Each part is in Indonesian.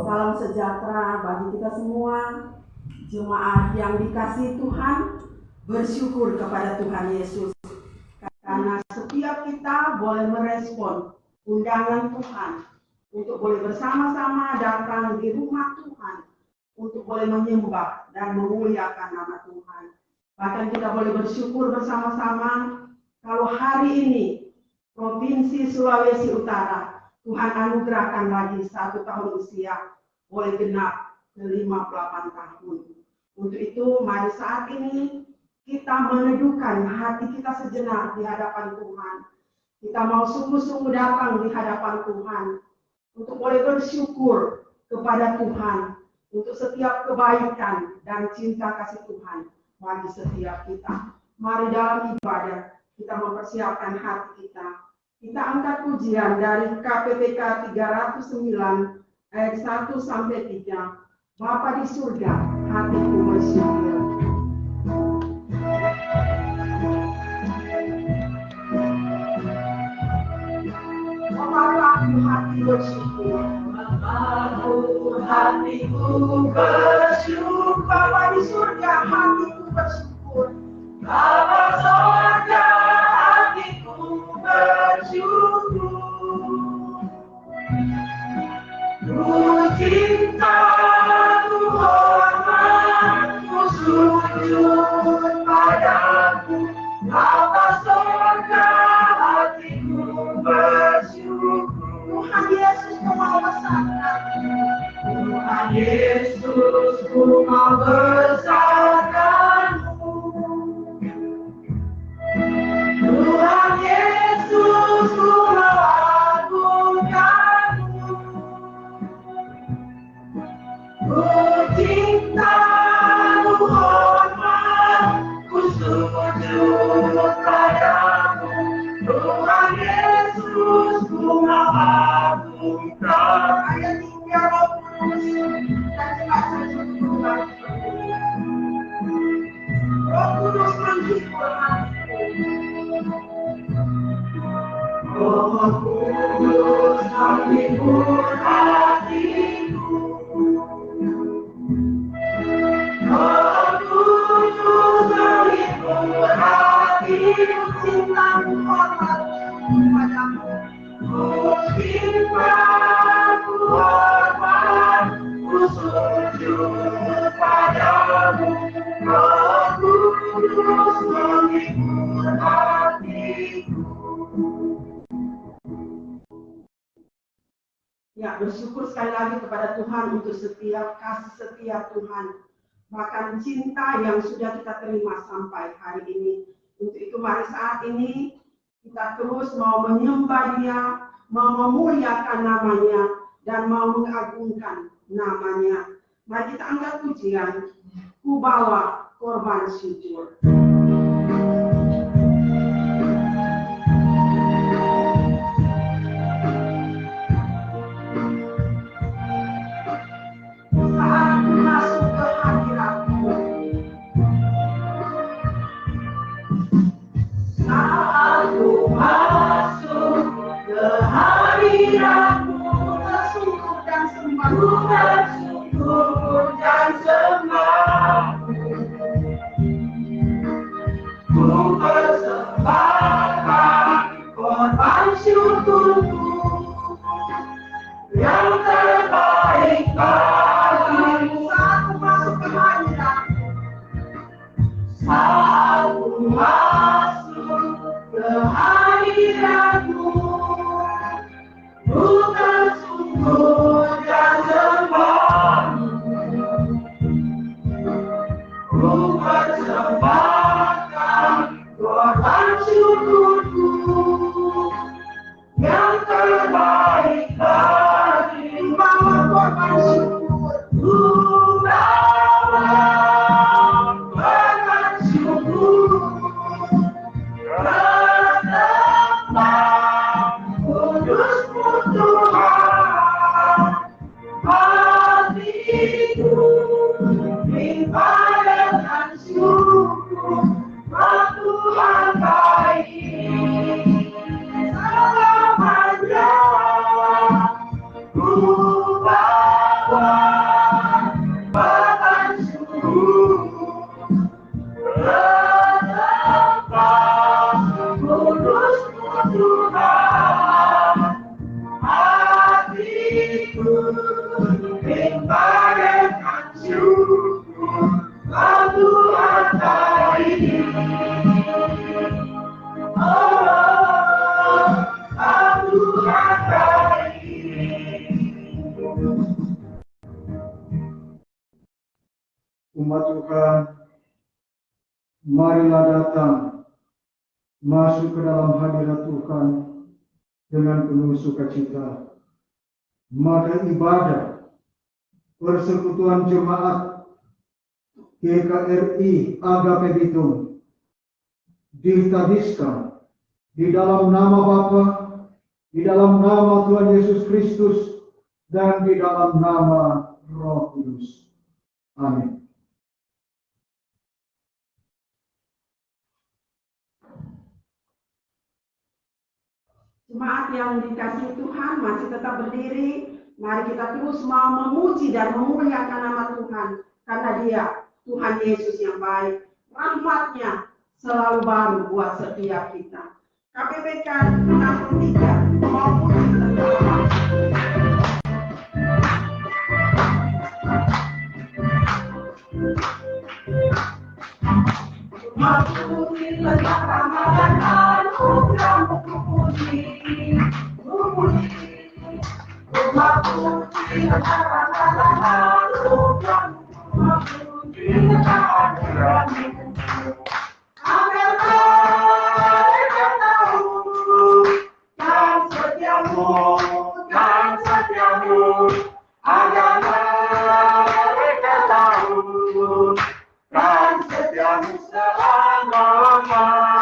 Salam sejahtera bagi kita semua, jemaat yang dikasihi Tuhan. Bersyukur kepada Tuhan Yesus karena setiap kita boleh merespon undangan Tuhan untuk boleh bersama-sama datang di rumah Tuhan, untuk boleh menyembah dan memuliakan nama Tuhan. Bahkan kita boleh bersyukur bersama-sama kalau hari ini Provinsi Sulawesi Utara Tuhan anugerahkan lagi 1 tahun usia boleh genap ke 58 tahun. Untuk itu mari saat ini kita meneduhkan hati kita sejenak di hadapan Tuhan. Kita mau sungguh-sungguh datang di hadapan Tuhan untuk boleh bersyukur kepada Tuhan untuk setiap kebaikan dan cinta kasih Tuhan bagi setiap kita. Mari dalam ibadah kita mempersiapkan hati kita. Kita angkat pujian dari KPTK 309 ayat 1 sampai 3. Bapa di surga, hatiku bersyukur. Bapakku hati bersyukur. Bapakku hatiku bersyukur. Bapa di surga, hatiku bersyukur. Bapa surga, hatiku bersyukur. Ku cinta, ku hormat, ku sujud padamu. Bapa surga, hatiku bersyukur. Tuhan Yesus, ku mau bersandar. Tuhan Yesus, ku mau bersandar-Mu. Tuhan Yesus, ku mau agungkan-Mu. Ku cinta, ku hormat, ku sujud padamu. Tuhan Yesus, ku mau agungkan. Ayat 3 Roh Kudus dan jelas Tuhan. Roh Kudus menghibur hatiku. Roh Kudus menghibur hatiku. Roh Kudus menghibur hatiku. Cintamu hormat padamu. Ku cinta, ku hormat, ku sujud padamu. Roh Kudus menghibur hatiku. Ya, bersyukur sekali lagi kepada Tuhan untuk setiap kasih setia Tuhan. Bahkan cinta yang sudah kita terima sampai hari ini. Untuk itu mari saat ini kita terus mau menyembah Dia, mau memuliakan namanya, dan mau mengagungkan namanya. Mari kita angkat pujian, ku bawa korban syukur. Saat masuk ke hadirat-Mu, aku masuk ke hadirat-Mu, bersungguh dan sembah, bersungguh dan sembah. Ku persembahkan korban syukurku yang terbaik bagimu. Saat ku masuk ke hadirat-Mu, saat ku masuk ke hadirat-Mu, ku bersungguh dan sembah. Limpahkan syukur lalu harta ini. Oh, lalu harta ini. Umat Tuhan, marilah datang masuk ke dalam hadirat Tuhan dengan penuh sukacita. Maka ibadah persekutuan jemaat GKRI Agape Bitung ditahbiskan di dalam nama Bapa, di dalam nama Tuhan Yesus Kristus, dan di dalam nama Roh Kudus. Amin. Jemaat yang dikasihi Tuhan masih tetap berdiri. Mari kita terus mau memuji dan memuliakan nama Tuhan. Karena Dia, Tuhan Yesus yang baik. Rahmat-Nya selalu baru buat setiap kita. KPPK 63 maupun Puji tentang Ramadan anugerah-Mu puji, rumah puji tentang Ramadan anugerah-Mu puji tentang anugerah-Mu. Mereka tahu dan setiamu, adalah mereka tahu dan setiamu selamanya.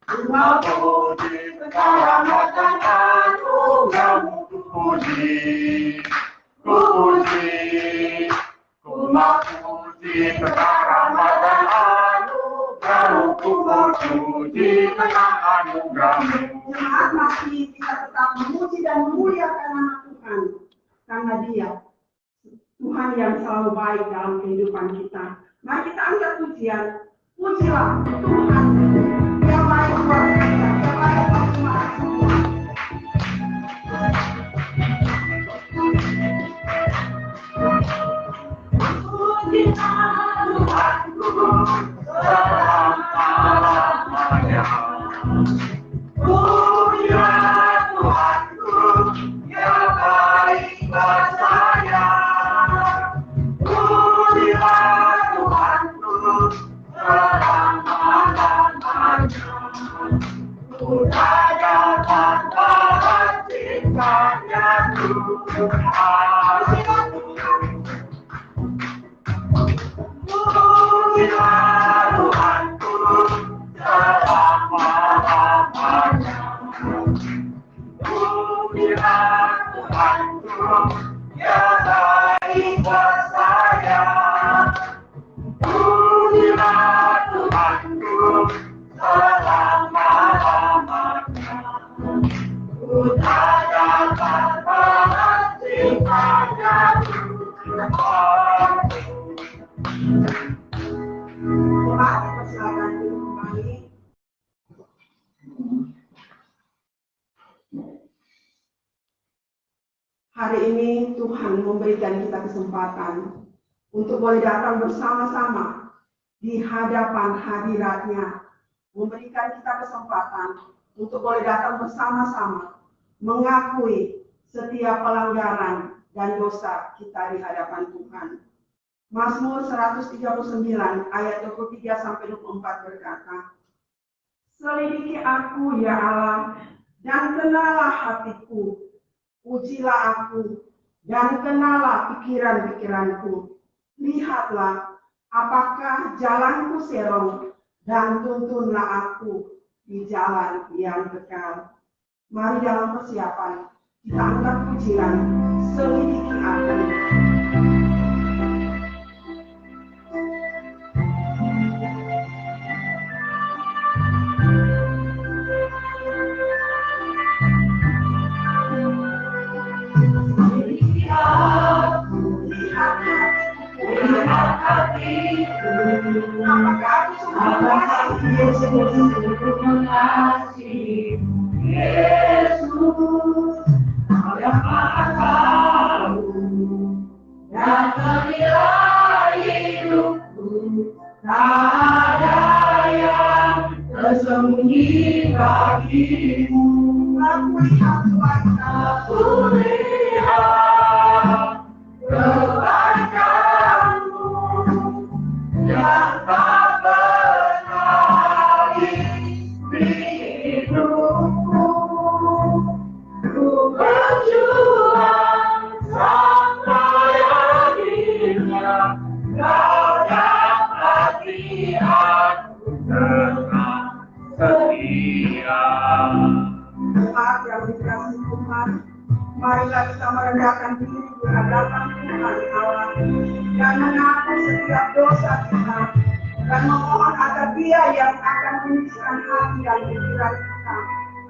Rumah puji tentang Ramadan anugerah-Mu puji, rumah puji tentang Ramadan anugerah-Mu puji tentang anugerah-Mu. Jemaat masih kita tetap memuji dan memuliakan nama Tuhan karena Dia Tuhan yang selalu baik dalam kehidupan kita. Mari kita angkat pujian. Pujilah Tuhan yang baik buat kita, yang baik buat jemaat semua. Pujilah Tuhanku selama-lamanya. Pujilah Tuhanku yang baik buat saya. Pujilah Tuhanku selama-lamanya. Budaya tanpa hentikannya Tuhan. Pujilah Tuhanku selama-lamanya. Pujilah Tuhanku yang baik buat saya. Pujilah Tuhanku selama-lamanya. Budaya tanpa hentikannya Tuhan. Jemaat dipersilakan kembali. Hari ini Tuhan memberikan kita kesempatan untuk boleh datang bersama-sama di hadapan hadirat-Nya. Memberikan kita kesempatan untuk boleh datang bersama-sama mengakui setiap pelanggaran dan dosa kita di hadapan Tuhan. Mazmur 139 ayat 23-24 berkata, selidiki aku ya Allah dan kenalah hatiku. Ujilah aku dan kenalah pikiran-pikiranku. Lihatlah apakah jalanku serong dan tuntunlah aku di jalan yang kekal. Mari dalam persiapan kita angkat pujian selidiki aku. Yesus, bagimu. Aku lihat kebaikanmu yang tak pernah di hidupku. Ku berjuang sampai akhirnya, kau dapati aku tetap setia. Jemaat yang dikasihi Tuhan, marilah kita merendahkan diri di hadapan Tuhan Allah dan mengaku setiap dosa kita dan memohon agar Dia yang akan menyucikan hati dan pikiran kita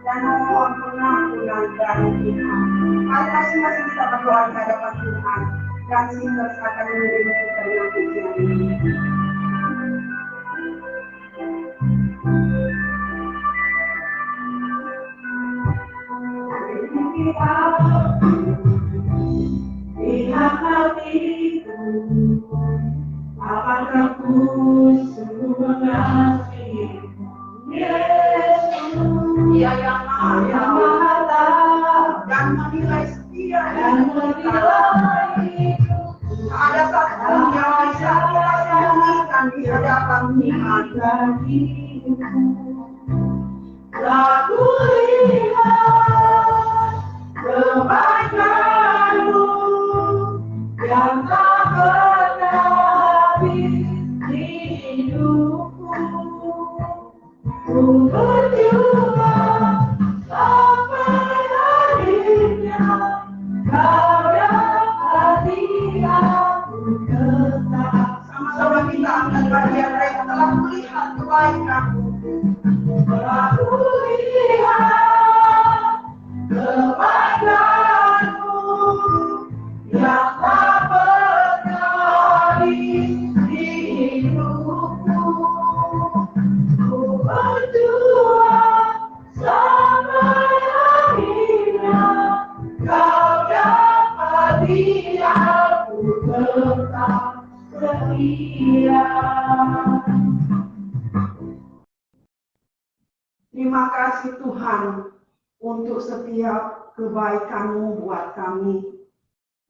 dan memohon pengampunan dari Tuhan. Mari masing-masing kita berdoa di hadapan Tuhan dan singers akan mengirim kita yang pujian ini. Lihat hatiku, apakah ku sungguh mengasihimu, Yesus, Dia yang maha tahu dan menilai setia dan menilai. Tak ada satu yang bisa kita sembunyikan di hadapan Tuhan. Aku lihat kebaikanmu yang tak pernah habis di hidupku. Ku berjuang sampai akhirnya, kau dapati aku tetap. Sama-sama kita akan bahagia mereka telah melihat kebaikanmu. Aku lihat kebaikanmu yang tak pernah habis di hidupku. Ku berjuang sampai akhirnya, kau dapati aku tetap setia. Terima kasih Tuhan untuk setiap kebaikan-Mu buat kami.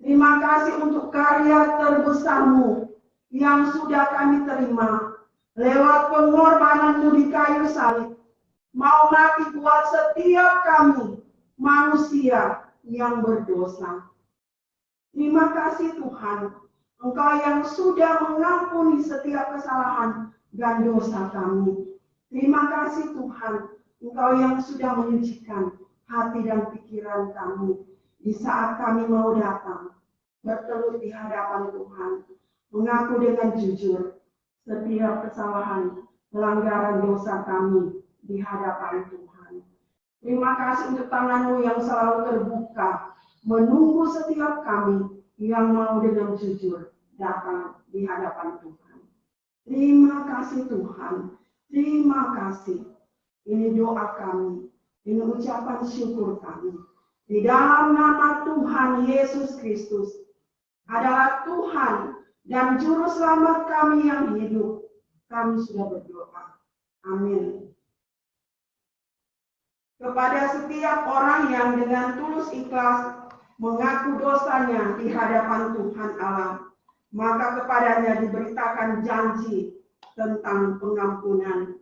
Terima kasih untuk karya terbesar-Mu yang sudah kami terima lewat pengorbanan-Mu di kayu salib. Mau mati buat setiap kami manusia yang berdosa. Terima kasih Tuhan, Engkau yang sudah mengampuni setiap kesalahan dan dosa kami. Terima kasih Tuhan, Engkau yang sudah menyucikan hati dan pikiran kami di saat kami mau datang bertelut di hadapan Tuhan, mengaku dengan jujur setiap kesalahan, pelanggaran dosa kami di hadapan Tuhan. Terima kasih untuk tangan-Mu yang selalu terbuka, menunggu setiap kami yang mau dengan jujur datang di hadapan Tuhan. Terima kasih Tuhan. Terima kasih. Ini doa kami, ini ucapan syukur kami. Di dalam nama Tuhan Yesus Kristus adalah Tuhan dan Juru Selamat kami yang hidup. Kami sudah berdoa. Amin. Kepada setiap orang yang dengan tulus ikhlas mengaku dosanya di hadapan Tuhan Allah, maka kepadanya diberitakan janji tentang pengampunan.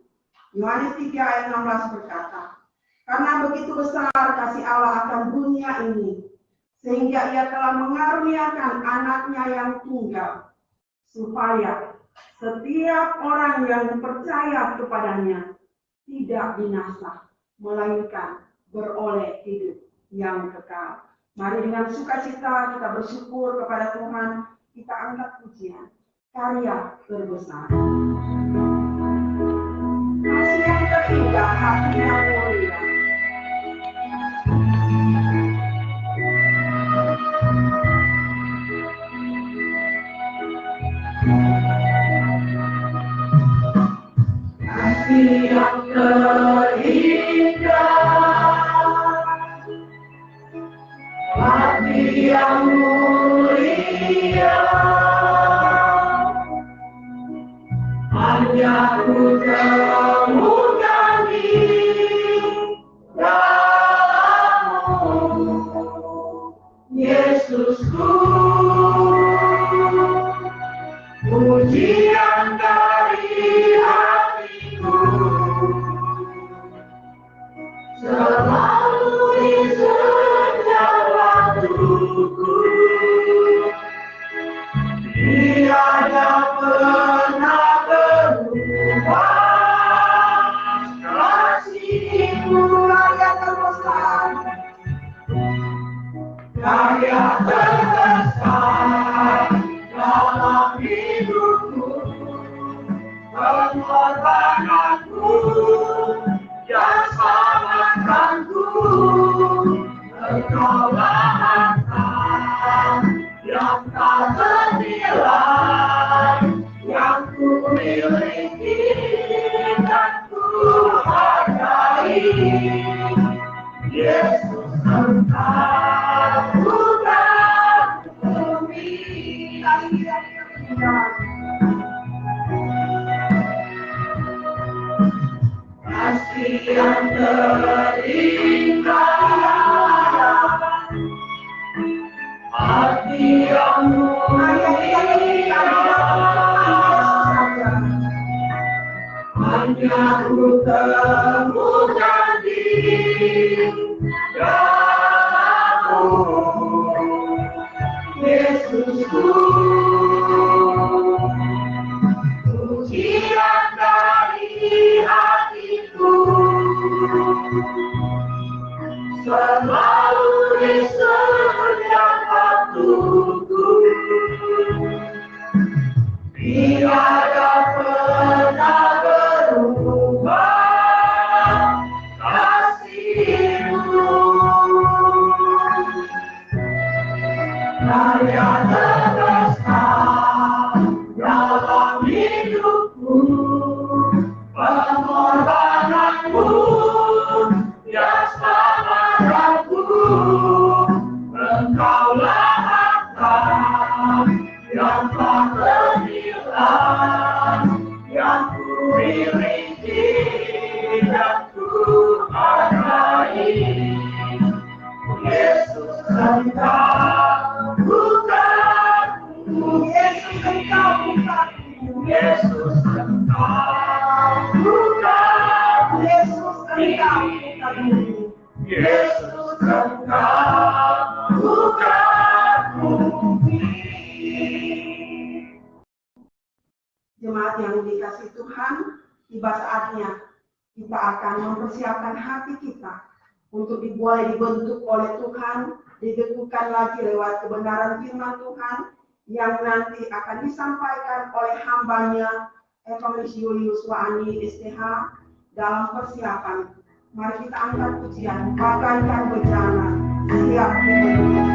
Yohanes 3 ayat 16 berkata, karena begitu besar kasih Allah akan dunia ini, sehingga Ia telah mengaruniakan anaknya yang tunggal, supaya setiap orang yang percaya kepadanya tidak binasa, melainkan beroleh hidup yang kekal. Mari dengan sukacita kita bersyukur kepada Tuhan, kita angkat pujian, karya terbesar. Kasih yang terindah, hati yang mulia. Kasih yang terindah, hati yang mulia, hanya ku temukan di Yesusku, pujian dari hatiku, selalu di setiap waktuku. Tiada pernah berubah kasih-Mu, Karya terbesar, karya terbesar dalam hidupku, pengorbananku yang selamatkanku. Engkaulah harta yang tak ternilai, yang ku miliki dan ku hargai. Yesus Engkau bukan bumi. Kasih yang terindah, hati yang mulia, hanya ku temukan di dalam-Mu, Yesusku. Pujian dari hatiku, selalu di setiap waktuku. Tiada pernah berubah kasih-Mu. Karya terbesar dalam hidupku, pengorbananmu yang selamatkanku. Engkaulah harta yang tak ternilai, yang ku miliki dan ku hargai. Yesus Engkau bukan bumi. Yesus Engkau bukan bumi. Yesus Engkau bukan Yesus Engkau bukan bumi. Yesus Engkau bukan bumi. Jemaat yang dikasihi Tuhan, tiba saatnya kita akan mempersiapkan hati kita untuk boleh dibentuk oleh Tuhan, diteguhkan lagi lewat kebenaran firman Tuhan yang nanti akan disampaikan oleh hambanya Evangelis Julius Wani STH dalam persiapan. Mari kita angkat pujian, bagaikan bejana, siap dibentuk.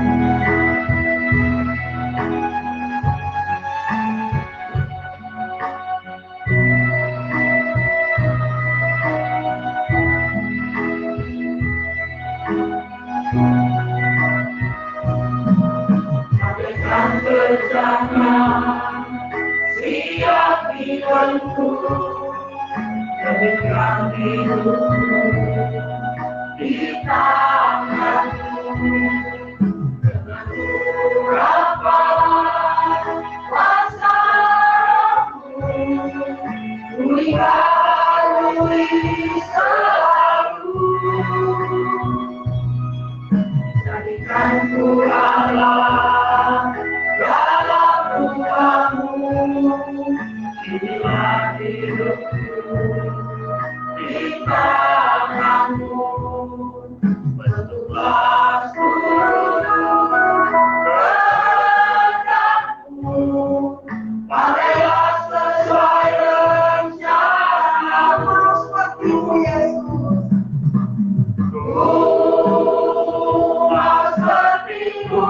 Bagaikan bejana siap dibentuk, bagaikan hidupku di tangan-Mu. Dengan urapan kuasa-Mu, ku lalui selalu. Jadikanku Allah dalam rumah-Mu, inilah hidupku di tangan-Mu. Bentuklah kehendak-Mu, pakailah sesuai rencana-Mu. Seperti-Mu Yesus, Mau seperti-Mu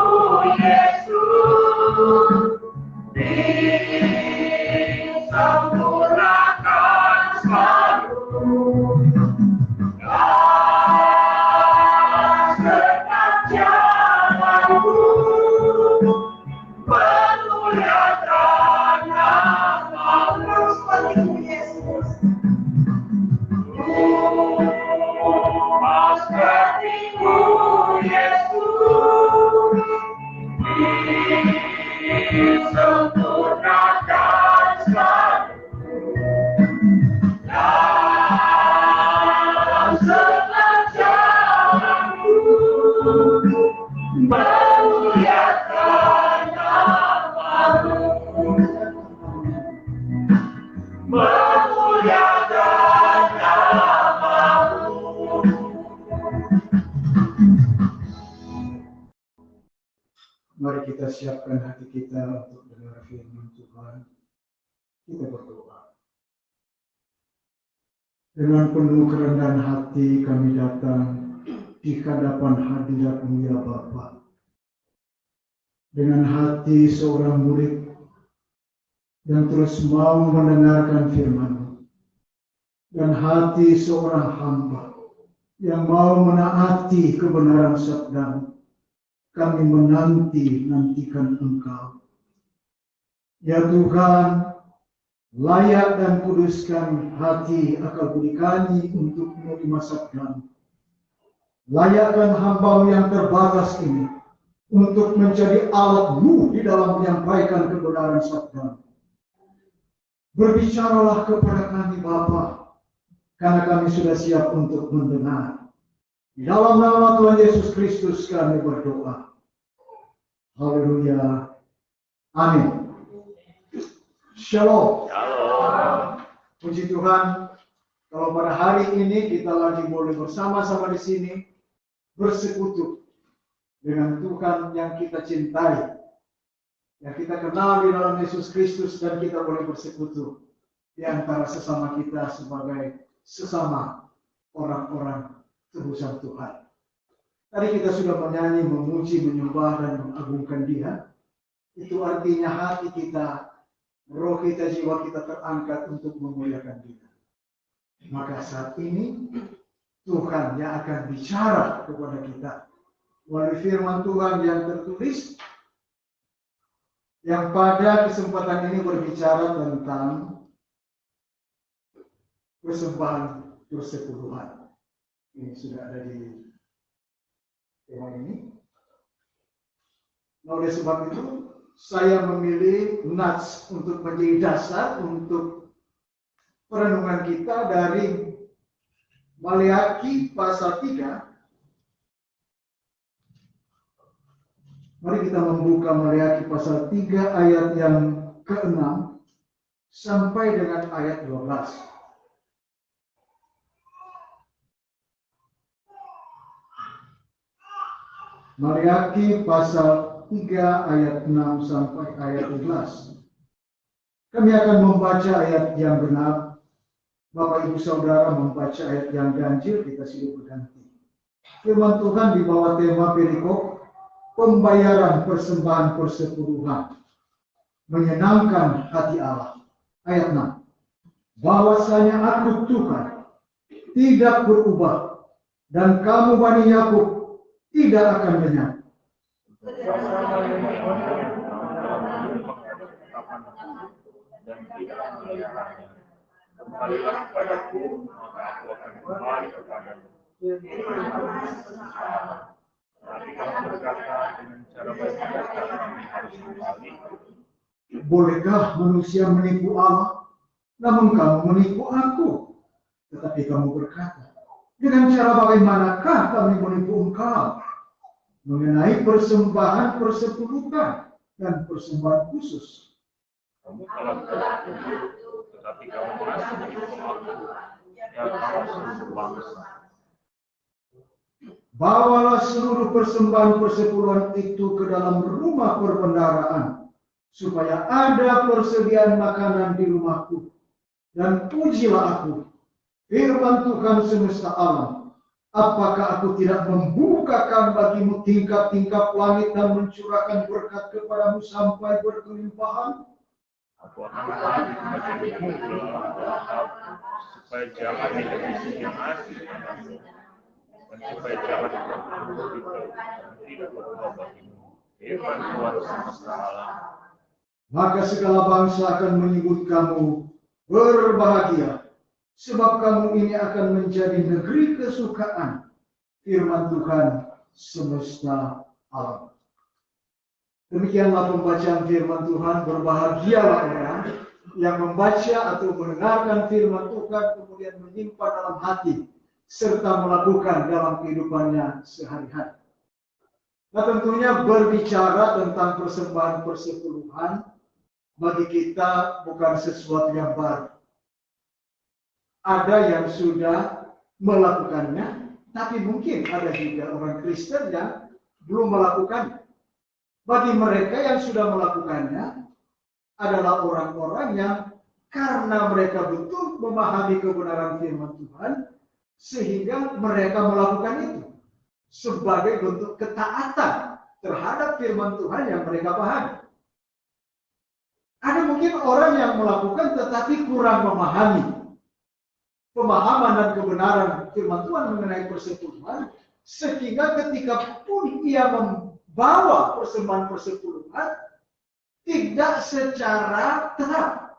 Yesus, disempurnakan selalu. Dan setiap jalanku memuliakan nama-Mu. seperti-Mu Yesus, Mau seperti-Mu Yesus, disempurnakan selalu. Dan sepanjangku memuliakan nama-Mu, memuliakan nama-Mu. Mari kita siapkan hati kita untuk dengar firman Tuhan. Kita berdoa. Dengan penuh kerendahan hati kami datang di hadapan hadirat-Mu ya Bapa. Dengan hati seorang murid yang terus mau mendengarkan firman-Mu. Dan hati seorang hamba yang mau menaati kebenaran sabda-Mu. Kami menantikan Engkau. Ya Tuhan, layak dan kuduskan hati akal budi kami untuk menerima sabda-Mu. Layakkan hamba-Mu yang terbatas ini untuk menjadi alat-Mu di dalam menyampaikan kebenaran sabda-Mu. Berbicaralah kepada kami Bapa, karena kami sudah siap untuk mendengar. Di dalam nama Tuhan Yesus Kristus kami berdoa. Haleluya. Amin. Shalom. Puji Tuhan, kalau pada hari ini kita lagi boleh bersama-sama di sini bersekutu dengan Tuhan yang kita cintai, yang kita kenal di dalam Yesus Kristus, dan kita boleh bersekutu di antara sesama kita sebagai sesama orang-orang tebusan Tuhan. Tadi kita sudah menyanyi, memuji, menyembah, dan mengagungkan Dia. Itu artinya hati kita, roh kita, jiwa kita terangkat untuk memuliakan Dia. Maka saat ini Tuhan yang akan bicara kepada kita melalui firman Tuhan yang tertulis, yang pada kesempatan ini berbicara tentang persembahan persepuluhan. Ini sudah ada di tema ini. Nah, oleh sebab itu saya memilih nats untuk menjadi dasar untuk perenungan kita dari Maleakhi pasal 3. Mari kita membuka Maleakhi pasal 3 ayat yang ke-6 sampai dengan ayat 12. Maleakhi pasal 3 ayat 6 sampai ayat 12. Kami akan membaca ayat yang benar. Bapak Ibu Saudara membaca ayat yang ganjil, kita silih berganti. Firman Tuhan di bawah tema perikop pembayaran persembahan persepuluhan, menyenangkan hati Allah. Ayat 6. Bahwasanya aku Tuhan tidak berubah, dan kamu Bani Yakub tidak akan lenyap. Dan tidak memeliharanya. Kembalilah kepadaku, maka aku akan kembali kepadamu. Tapi kamu berkata dengan cara baik-baik kami harus kembali. Bolehkah manusia menipu Allah? Namun kamu menipu aku. Tetapi kamu berkata, dengan cara bagaimanakah kami menipu engkau? Mengenai persembahan persepuluhan dan persembahan khusus. Kamu telah berkata, tetapi kamu masih menipu aku. Ya kamu seluruh bangsa. Bawalah seluruh persembahan persepuluhan itu ke dalam rumah perbendaharaan, supaya ada persediaan makanan di rumahku. Dan pujilah aku, firman Tuhan semesta alam. Apakah aku tidak membukakan bagimu tingkap-tingkap langit dan mencurahkan berkat kepadamu sampai berkelimpahan? Aku akan menarik bagimu dalam Alkitab, supaya jangan direvisi yang asli padamu, dan supaya jangan berkumpul dan tidak berdoa bagimu. Firman Tuhan semesta alam. Maka segala bangsa akan menyebut kamu berbahagia, sebab kamu ini akan menjadi negeri kesukaan. Firman Tuhan semesta alam. Demikianlah pembacaan firman Tuhan. Berbahagialah orang yang membaca atau mendengarkan firman Tuhan kemudian menyimpan dalam hati serta melakukan dalam kehidupannya sehari-hari. Nah, tentunya berbicara tentang persembahan persepuluhan bagi kita bukan sesuatu yang baru. Ada yang sudah melakukannya, tapi mungkin ada juga orang Kristen yang belum melakukannya. Bagi mereka yang sudah melakukannya adalah orang-orang yang karena mereka betul memahami kebenaran firman Tuhan, sehingga mereka melakukan itu sebagai bentuk ketaatan terhadap firman Tuhan yang mereka pahami. Ada mungkin orang yang melakukan tetapi kurang memahami pemahaman dan kebenaran firman Tuhan mengenai persepuluhan, sehingga ketika pun ia membawa persembahan persepuluhan tidak secara terang,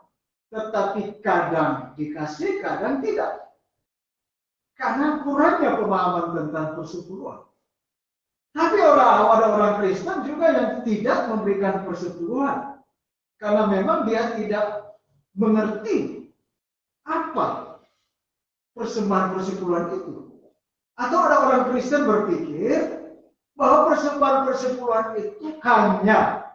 tetapi kadang dikasih, kadang tidak. Karena kurangnya pemahaman tentang persepuluhan. Tapi ada orang Kristen juga yang tidak memberikan persepuluhan. Karena memang dia tidak mengerti apa persembahan persepuluhan itu. Atau ada orang Kristen berpikir bahwa persembahan persepuluhan itu hanya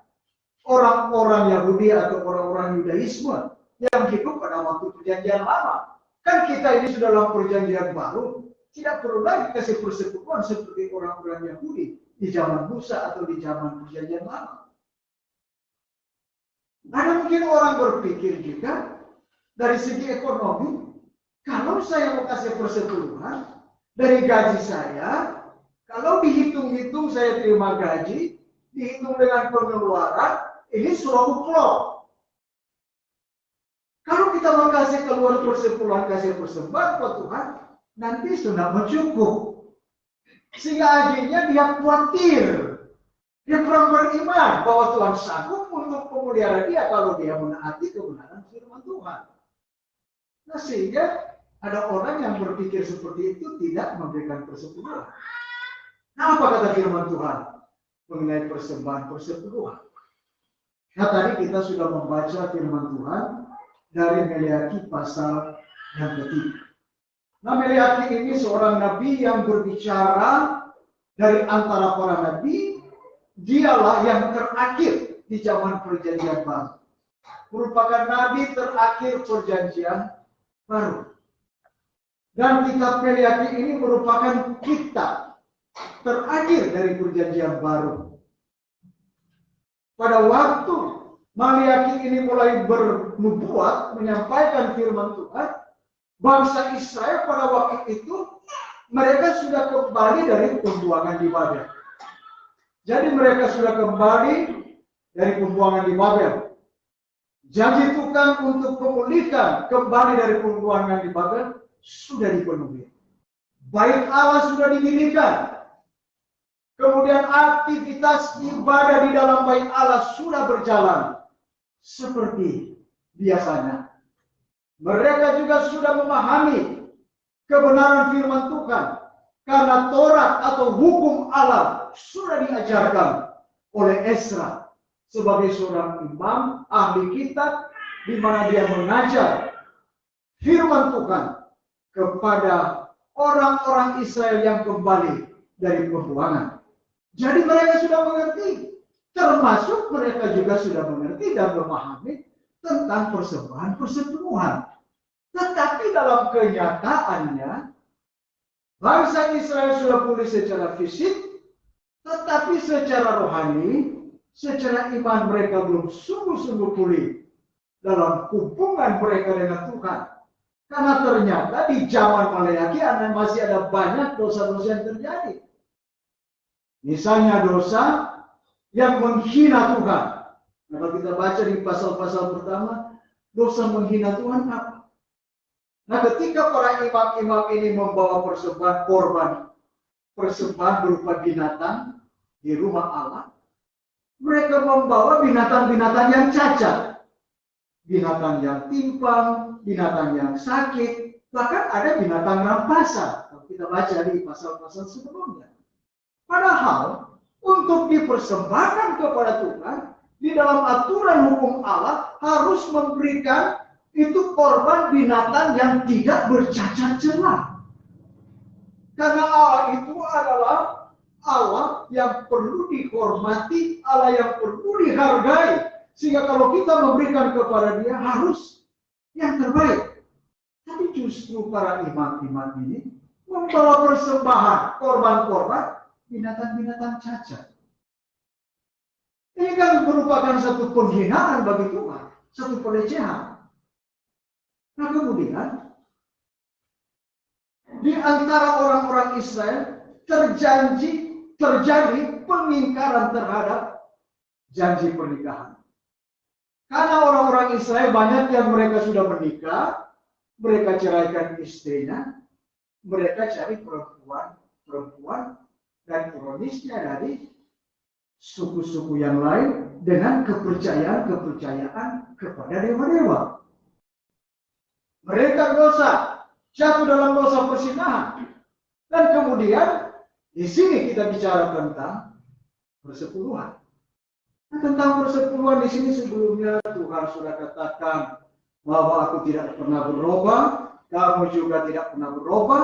orang-orang Yahudi atau orang-orang Yudaisme yang hidup pada waktu perjanjian lama. Kan kita ini sudah dalam perjanjian baru, tidak perlu lagi kasih persepuluhan seperti orang-orang Yahudi di zaman Musa atau di zaman perjanjian lama. Ada mungkin orang berpikir juga dari segi ekonomi, kalau saya mau kasih persepuluhan dari gaji saya, kalau dihitung-hitung saya terima gaji, dihitung dengan pengeluaran, ini surah uklok. Kalau kita mau kasih keluar persepuluhan, kasih persembahan ke Tuhan, nanti sudah mencukup. Sehingga akhirnya dia khawatir. Dia kurang beriman bahwa Tuhan sanggup untuk memelihara dia kalau dia menaati kebenaran firman Tuhan. Nah, sehingga ada orang yang berpikir seperti itu tidak memberikan persepuluhan. Nah, apa kata firman Tuhan mengenai persembahan persepuluhan? Nah, tadi kita sudah membaca firman Tuhan dari Meleaki pasal yang ketiga. Nah, Meleaki ini seorang nabi yang berbicara dari antara para nabi. Dialah yang terakhir di zaman perjanjian baru. Merupakan nabi terakhir perjanjian baru. Dan kitab Meleaki ini merupakan kitab terakhir dari perjanjian baru. Pada waktu Meleaki ini mulai bernubuat, menyampaikan firman Tuhan, bangsa Israel pada waktu itu mereka sudah kembali dari pembuangan di Babel. Jadi mereka sudah kembali dari pembuangan di Babel. Janji Tuhan untuk memulihkan kembali dari pembuangan di Babel sudah dipenuhi. Bait Allah sudah didirikan. Kemudian aktivitas ibadah di dalam bait Allah sudah berjalan seperti biasanya. Mereka juga sudah memahami kebenaran firman Tuhan. Karena Taurat atau hukum Allah sudah diajarkan oleh Ezra sebagai seorang imam, ahli kitab, di mana dia mengajar firman Tuhan kepada orang-orang Israel yang kembali dari pembuangan. Jadi mereka sudah mengerti, termasuk mereka juga sudah mengerti dan memahami tentang persembahan persepuluhan. Tetapi dalam kenyataannya, bangsa Israel sudah pulih secara fisik, tetapi secara rohani, secara iman mereka belum sungguh-sungguh pulih dalam hubungan mereka dengan Tuhan. Karena ternyata di zaman Maleaki masih ada banyak dosa-dosa yang terjadi. Misalnya dosa yang menghina Tuhan. Nah, kalau kita baca di pasal-pasal pertama, dosa menghina Tuhan apa? Nah, ketika para imam-imam ini membawa persembahan korban, persembahan berupa binatang di rumah Allah, mereka membawa binatang-binatang yang cacat, binatang yang timpang, binatang yang sakit, bahkan ada binatang rampasan. Kalau kita baca di pasal-pasal sebelumnya. Padahal untuk dipersembahkan kepada Tuhan, di dalam aturan hukum Allah harus memberikan itu korban binatang yang tidak bercacat celah. Karena Allah itu adalah Allah yang perlu dihormati, Allah yang perlu dihargai. Sehingga kalau kita memberikan kepada Dia harus yang terbaik. Tapi justru para imam-imam ini membawa persembahan, korban-korban binatang-binatang cacat. Ini kan merupakan satu penghinaan bagi Tuhan, satu pelecehan. Nah kemudian, di antara orang-orang Israel terjadi pengingkaran terhadap janji pernikahan. Karena orang-orang Israel banyak yang mereka sudah menikah, mereka ceraikan istrinya, mereka cari perempuan, dan ironisnya dari suku-suku yang lain dengan kepercayaan kepada dewa-dewa. Mereka jatuh dalam dosa persinahan. Dan kemudian di sini kita bicara tentang persepuluhan. Nah, tentang persepuluhan di sini sebelumnya Tuhan sudah katakan bahwa aku tidak pernah berubah, kamu juga tidak pernah berubah.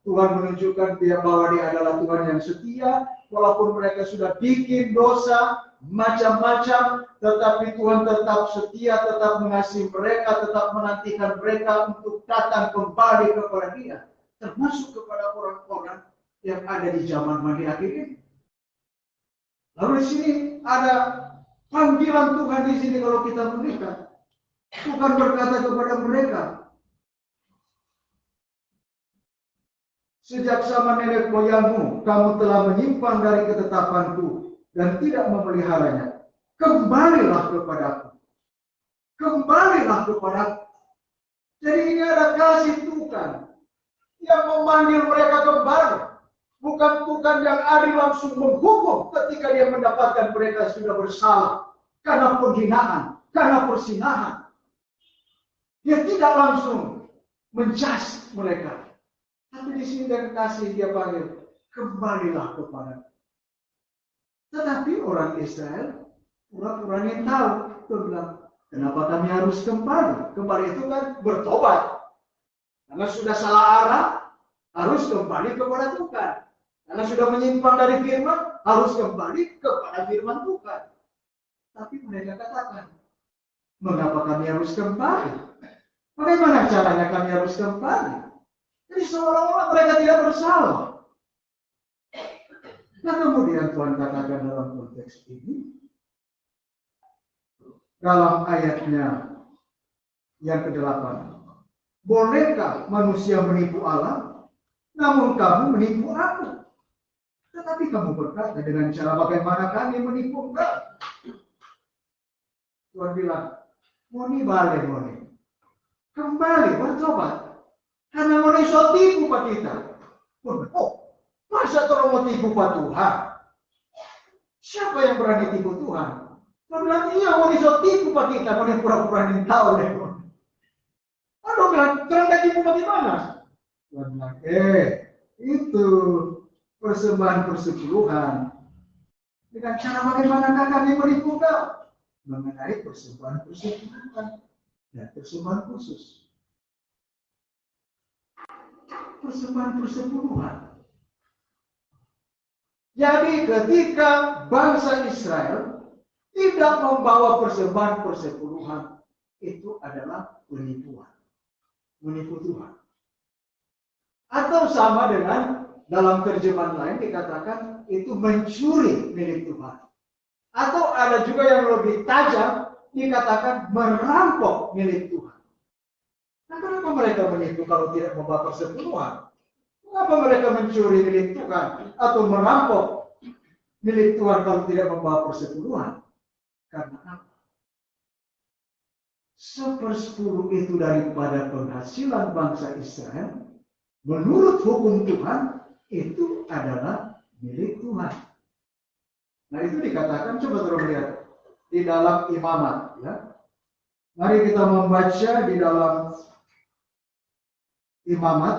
Tuhan menunjukkan bahwa Dia adalah Tuhan yang setia, walaupun mereka sudah bikin dosa macam-macam, tetapi Tuhan tetap setia, tetap mengasihi mereka, tetap menantikan mereka untuk datang kembali kepada Dia, termasuk kepada orang-orang yang ada di zaman mandi akhir ini. Lalu di sini ada panggilan Tuhan di sini kalau kita menikah. Tuhan berkata kepada mereka, sejak zaman nenek moyangmu, kamu telah menyimpang dari ketetapanku dan tidak memeliharanya. Kembalilah kepadaku. Kembalilah kepadaku. Jadi ini ada kasih Tuhan yang memanggil mereka kembali. Bukan Tuhan yang adil langsung menghukum ketika Dia mendapatkan mereka sudah bersalah karena penghinaan, karena persinahan. Dia tidak langsung menjas mereka. Tapi di sini dengan kasih Dia panggil, kembalilah kepada. Tetapi orang Israel pura-pura ingin tahu. Dia bilang, kenapa kami harus kembali? Kembali itu kan bertobat. Karena sudah salah arah, harus kembali kepada Tuhan. Karena sudah menyimpang dari firman, harus kembali kepada firman Tuhan. Tapi mereka katakan, mengapa kami harus kembali? Bagaimana caranya kami harus kembali? Jadi seolah-olah mereka tidak bersalah. Nah kemudian Tuhan katakan dalam konteks ini, dalam ayatnya yang ke-8, bolehkah manusia menipu Allah? Namun kamu menipu aku. Tetapi kamu berkata, dengan cara bagaimana kami menipu engkau? Tuhan bilang, Moni balik Moni. Kembali bertobat. Karena Moni so tipu pak kita. Oh, masa tolong mau tipu pak Tuhan? Siapa yang berani tipu Tuhan? Tuhan bilang, iya Moni so tipu pak kita. Moni pura-pura ingin tahu deh. Aduh bilang, terang tipu bagaimana? Tuhan bilang, itu persembahan persepuluhan. Dengan cara bagaimanakah kami menipu kau? Mengenai persembahan persepuluhan dan persembahan khusus. Persembahan persepuluhan. Jadi ketika bangsa Israel tidak membawa persembahan persepuluhan, itu adalah penipuan. Menipu Tuhan. Atau sama dengan dalam terjemahan lain dikatakan itu mencuri milik Tuhan. Atau ada juga yang lebih tajam dikatakan merampok milik Tuhan. Nah, kenapa mereka menipu kalau tidak membawa persepuluhan? Mengapa mereka mencuri milik Tuhan atau merampok milik Tuhan kalau tidak membawa persepuluhan? Karena apa? 1/10 itu daripada penghasilan bangsa Israel, menurut hukum Tuhan, itu adalah milik Tuhan. Nah itu dikatakan, coba terus lihat di dalam Imamat, ya. Mari kita membaca di dalam Imamat.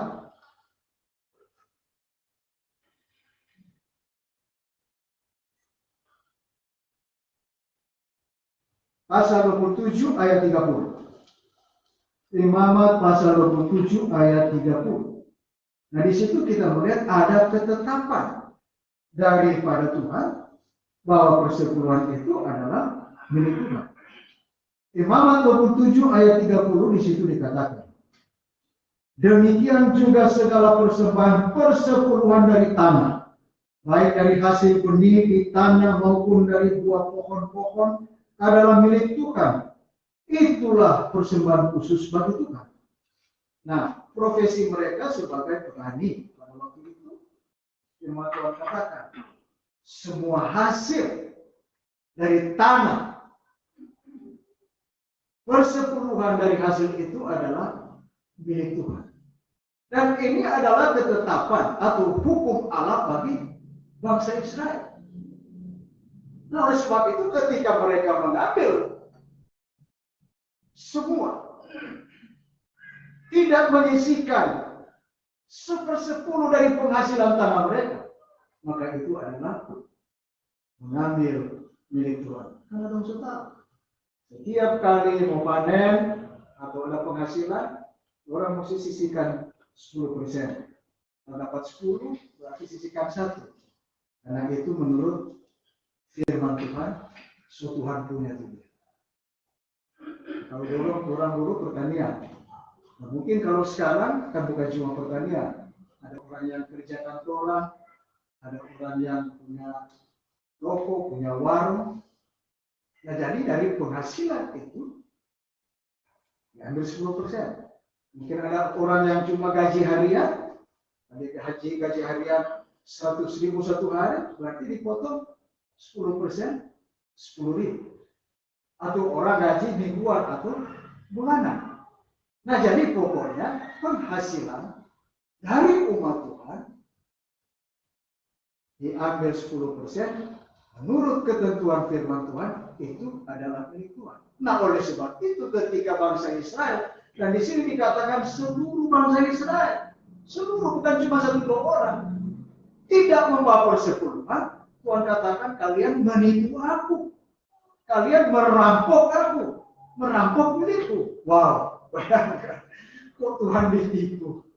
pasal 27 ayat 30. Imamat pasal 27 ayat 30. Nah, di situ kita melihat ada ketetapan daripada Tuhan bahwa persepuluhan itu adalah milik Tuhan. Imamat 27 ayat 30 di situ dikatakan, demikian juga segala persembahan persepuluhan dari tanah, baik dari hasil benih di tanah maupun dari buah pohon-pohon, adalah milik Tuhan. Itulah persembahan khusus bagi Tuhan. Nah, profesi mereka sebagai petani pada waktu itu, firman Tuhan katakan, semua hasil dari tanah, persepuluhan dari hasil itu adalah milik Tuhan. Dan ini adalah ketetapan atau hukum Allah bagi bangsa Israel. Nah, oleh sebab itu ketika mereka mengambil semua, tidak menyisihkan 1/10 dari penghasilan tanah mereka, maka itu adalah mengambil milik Tuhan. Karena dong tahu, setiap kali mau panen atau ada penghasilan, orang mesti sisihkan 10%. Kalau dapat 10, berarti sisihkan 1. Karena itu menurut firman Tuhan, so Tuhan punya dunia. Kalau orang dulu pertanian. Nah, mungkin kalau sekarang kan bukan cuma pertanian. Ada orang yang kerja kantoran, ada orang yang punya toko, punya warung. Nah, jadi dari penghasilan itu diambil 10%. Mungkin ada orang yang cuma gaji harian, gaji harian 100.000 satu hari, berarti dipotong 10%, 10.000. Atau orang gaji mingguan atau bulanan. Nah, jadi pokoknya penghasilan dari umat Tuhan diambil 10%, menurut ketentuan firman Tuhan itu adalah milik Tuhan. Nah, oleh sebab itu ketika bangsa Israel, dan di sini dikatakan seluruh bangsa Israel, seluruh, bukan cuma 1-2 orang, tidak membawa persepuluhan, Tuhan katakan kalian menipu aku. Kalian merampok aku, merampok milikku. Wow, bayangkan, kok Tuhan ditipu.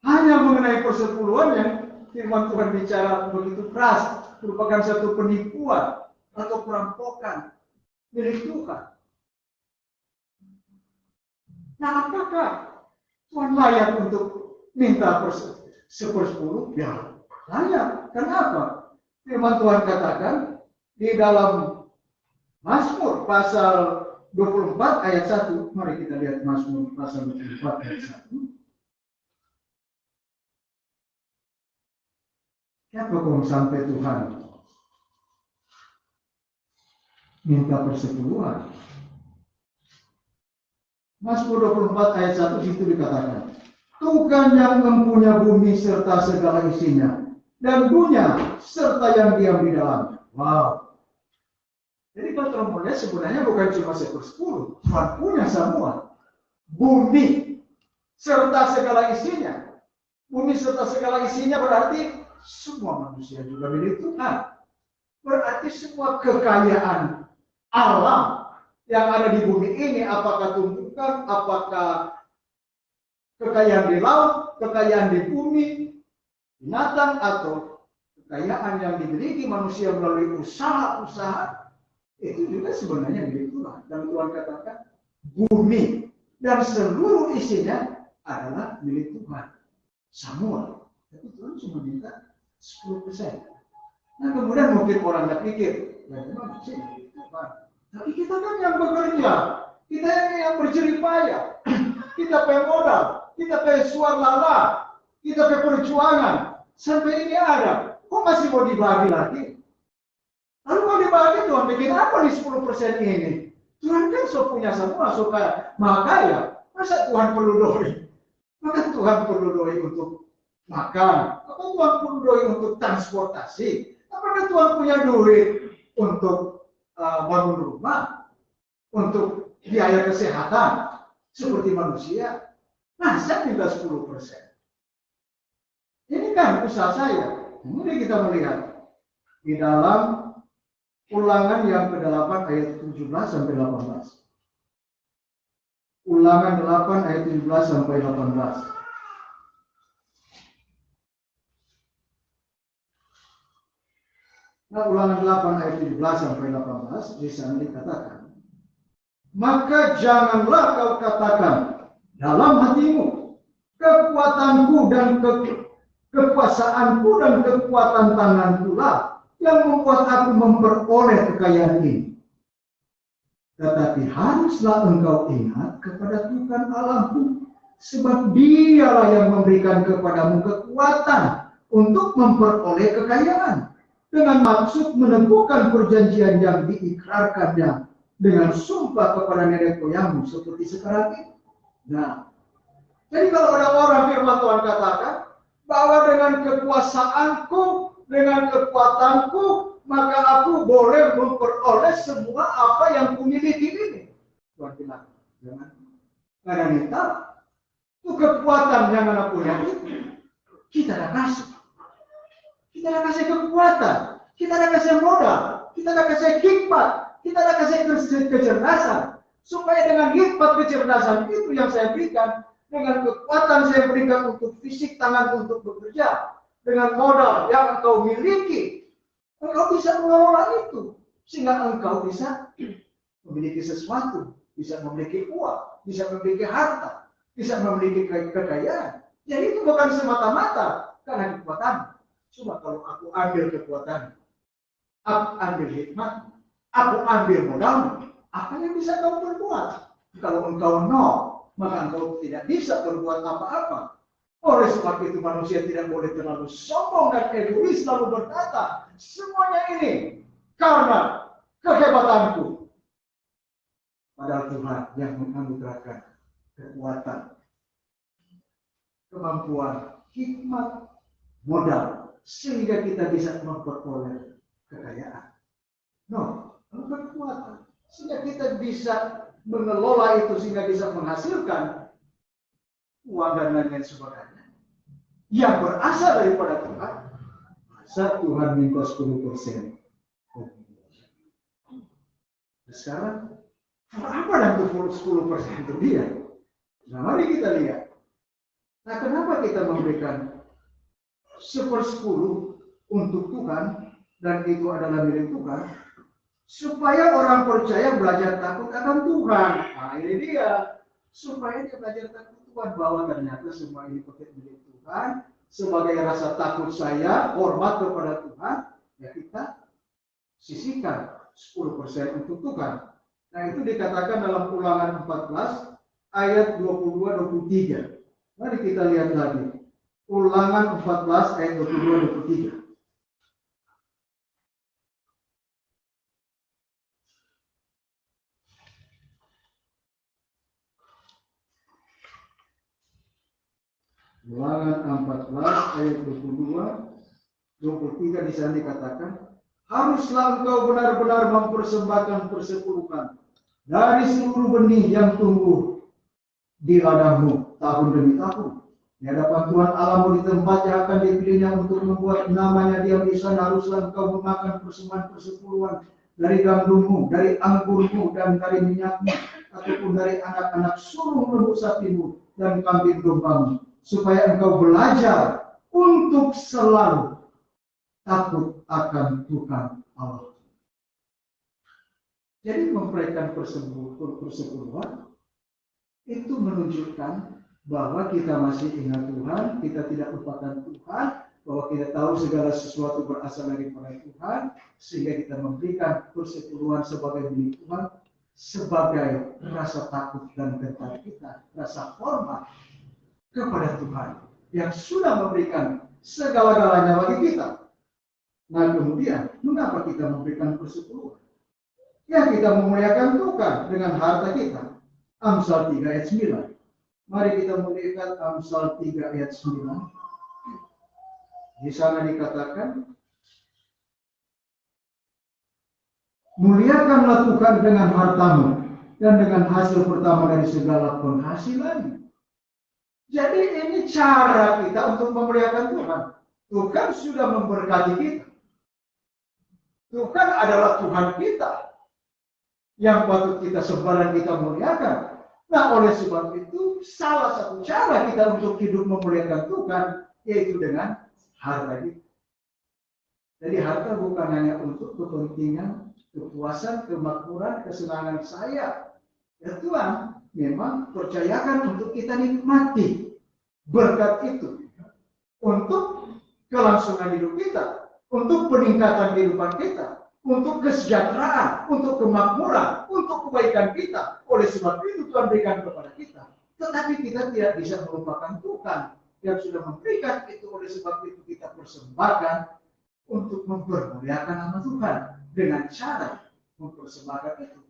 Hanya mengenai persepuluhan yang firman Tuhan bicara begitu keras, merupakan satu penipuan atau perampokan milik Tuhan. Nah, apakah Tuhan layak untuk minta 1/10? Ya, layak. Kenapa? Firman Tuhan katakan di dalam Mazmur pasal 24 ayat 1. Mari kita lihat Mazmur pasal 24 ayat 1. Siapa kau sampai Tuhan minta persepuluhan? Mazmur 24 ayat 1 situ dikatakan, Tuhan yang mempunyai bumi serta segala isinya, dan dunia serta yang diam di dalamnya. Wow. Jadi kalau teman melihat sebenarnya bukan cuma 1/10, Tuhan punya semua. Bumi serta segala isinya. Bumi serta segala isinya berarti semua manusia juga milik Tuhan. Berarti semua kekayaan alam yang ada di bumi ini, apakah tumbuhan, apakah kekayaan di laut, kekayaan di bumi, binatang, atau kekayaan yang dimiliki manusia melalui usaha-usaha, itu juga sebenarnya milik Tuhan. Dan Tuhan katakan bumi dan seluruh isinya adalah milik Tuhan. Semua. Tapi Tuhan cuma minta 10%. Nah, kemudian mungkin orang berpikir, ya memang sih milik Tuhan. Tapi kita kan yang bekerja, kita yang berjerih payah, kita pakai modal, kita pakai suar lala, kita pakai perjuangan, sampai ini ada. Kok masih mau dibagi lagi? Lalu mau dibagi Tuhan bikin apa di 10% ini? Tuhan kan so punya semua, supaya maka ya, masa Tuhan perlu doi? Maka Tuhan perlu doi untuk makan, apa Tuhan perlu doi untuk transportasi? Apakah Tuhan punya duit untuk bangun rumah, untuk biaya kesehatan seperti manusia? Masa minta 10%? Ini kan usaha saya. Kemudian kita melihat di dalam Ulangan yang ke-8 ayat 17 sampai 18. Ulangan 8 ayat 17 sampai 18. Nah, Ulangan 8 ayat 17 sampai 18 di sana dikatakan, maka janganlah kau katakan dalam hatimu, kekuatanku dan kekuasaanku dan kekuatan tanganku lah yang membuat aku memperoleh kekayaan ini. Tetapi haruslah engkau ingat kepada Tuhan Allahmu, sebab Dialah yang memberikan kepadamu kekuatan untuk memperoleh kekayaan, dengan maksud meneguhkan perjanjian yang diikrarkannya dengan sumpah kepada nenek moyangmu seperti sekarang ini. Nah, jadi kalau ada orang firman Tuhan katakan bahwa dengan kekuasaanku, dengan kekuatanku, maka aku boleh memperoleh semua apa yang kumiliki ini. Tuhan bilang, jangan. Karena kita, itu kekuatan yang anak punya itu, kita dah kasih. Kita dah kasih kekuatan, kita dah kasih modal, kita dah kasih hikmat, kita dah kasih kecerdasan. Supaya dengan hikmat kecerdasan itu yang saya berikan, dengan kekuatan saya berikan untuk fisik tangan untuk bekerja, dengan modal yang engkau miliki, engkau bisa mengelola itu, sehingga engkau bisa memiliki sesuatu, bisa memiliki uang, bisa memiliki harta, bisa memiliki kekayaan. Jadi itu bukan semata-mata karena kekuatan. Cuma kalau aku ambil kekuatan, aku ambil hikmat, aku ambil modal, apa yang bisa kau berbuat? Kalau engkau nol, maka engkau tidak bisa berbuat apa-apa. Oleh sebab itu manusia tidak boleh terlalu sombong dan egois lalu berkata, semuanya ini karena kehebatanku. Padahal Tuhan yang menganugerahkan kekuatan, kemampuan, hikmat, modal, sehingga kita bisa memperoleh kekayaan. No, kekuatan. Sehingga kita bisa mengelola itu, sehingga bisa menghasilkan uang dan lain-lain sebagainya. Yang berasal daripada Tuhan. Masa Tuhan minta 10%. Sekarang, apa dan 10% itu dia? Nah, mari kita lihat. Nah, kenapa kita memberikan 1/10 untuk Tuhan, dan itu adalah milik Tuhan, supaya orang percaya belajar takut akan Tuhan. Nah, ini dia, supaya dia belajar takut Tuhan, bahwa ternyata semua ini pakai milik Tuhan, sebagai rasa takut saya, hormat kepada Tuhan, ya kita sisihkan 10% untuk Tuhan. Nah, itu dikatakan dalam Ulangan 14 ayat 22-23. Mari kita lihat lagi. Ulangan 14 ayat 22-23. Ulangan 14 ayat 22-23 di sana dikatakan, haruslah engkau benar-benar mempersembahkan persepuluhan dari seluruh benih yang tumbuh di ladangmu tahun demi tahun. Di hadapan Tuhan Allahmu di tempat yang akan dipilihnya untuk membuat namanya diam di sana, haruslah engkau memakan persembahan persepuluhan dari gandummu, dari anggurmu, dan dari minyakmu, ataupun dari anak-anak sulung lembu sapimu dan kambing dombamu, supaya engkau belajar untuk selalu takut akan Tuhan Allah. Jadi memberikan persepuluhan itu menunjukkan bahwa kita masih ingat Tuhan, kita tidak lupakan Tuhan, bahwa kita tahu segala sesuatu berasal daripada Tuhan, sehingga kita memberikan persepuluhan sebagai milik Tuhan, sebagai rasa takut dan gentar kita, rasa hormat kepada Tuhan yang sudah memberikan segala-galanya bagi kita. Nah, kemudian mengapa kita memberikan persepuluhan? Ya, kita memuliakan Tuhan dengan harta kita. Amsal 3 ayat 9. Mari kita melihat Amsal 3 ayat 9. Di sana dikatakan, muliakanlah Tuhan dengan hartamu dan dengan hasil pertama dari segala penghasilanmu. Jadi ini cara kita untuk memuliakan Tuhan. Tuhan sudah memberkati kita. Tuhan adalah Tuhan kita yang patut kita sembah dan kita muliakan. Nah, oleh sebab itu salah satu cara kita untuk hidup memuliakan Tuhan yaitu dengan harta kita. Jadi harta bukan hanya untuk kepentingan, kepuasan, kemakmuran, kesenangan saya. Ya Tuhan memang percayakan untuk kita nikmati berkat itu untuk kelangsungan hidup kita, untuk peningkatan kehidupan kita, untuk kesejahteraan, untuk kemakmuran, untuk kebaikan kita. Oleh sebab itu Tuhan berikan kepada kita. Tetapi kita tidak bisa melupakan Tuhan yang sudah memberikan itu. Oleh sebab itu kita persembahkan untuk mempermuliakan nama Tuhan dengan cara mempersembahkan itu.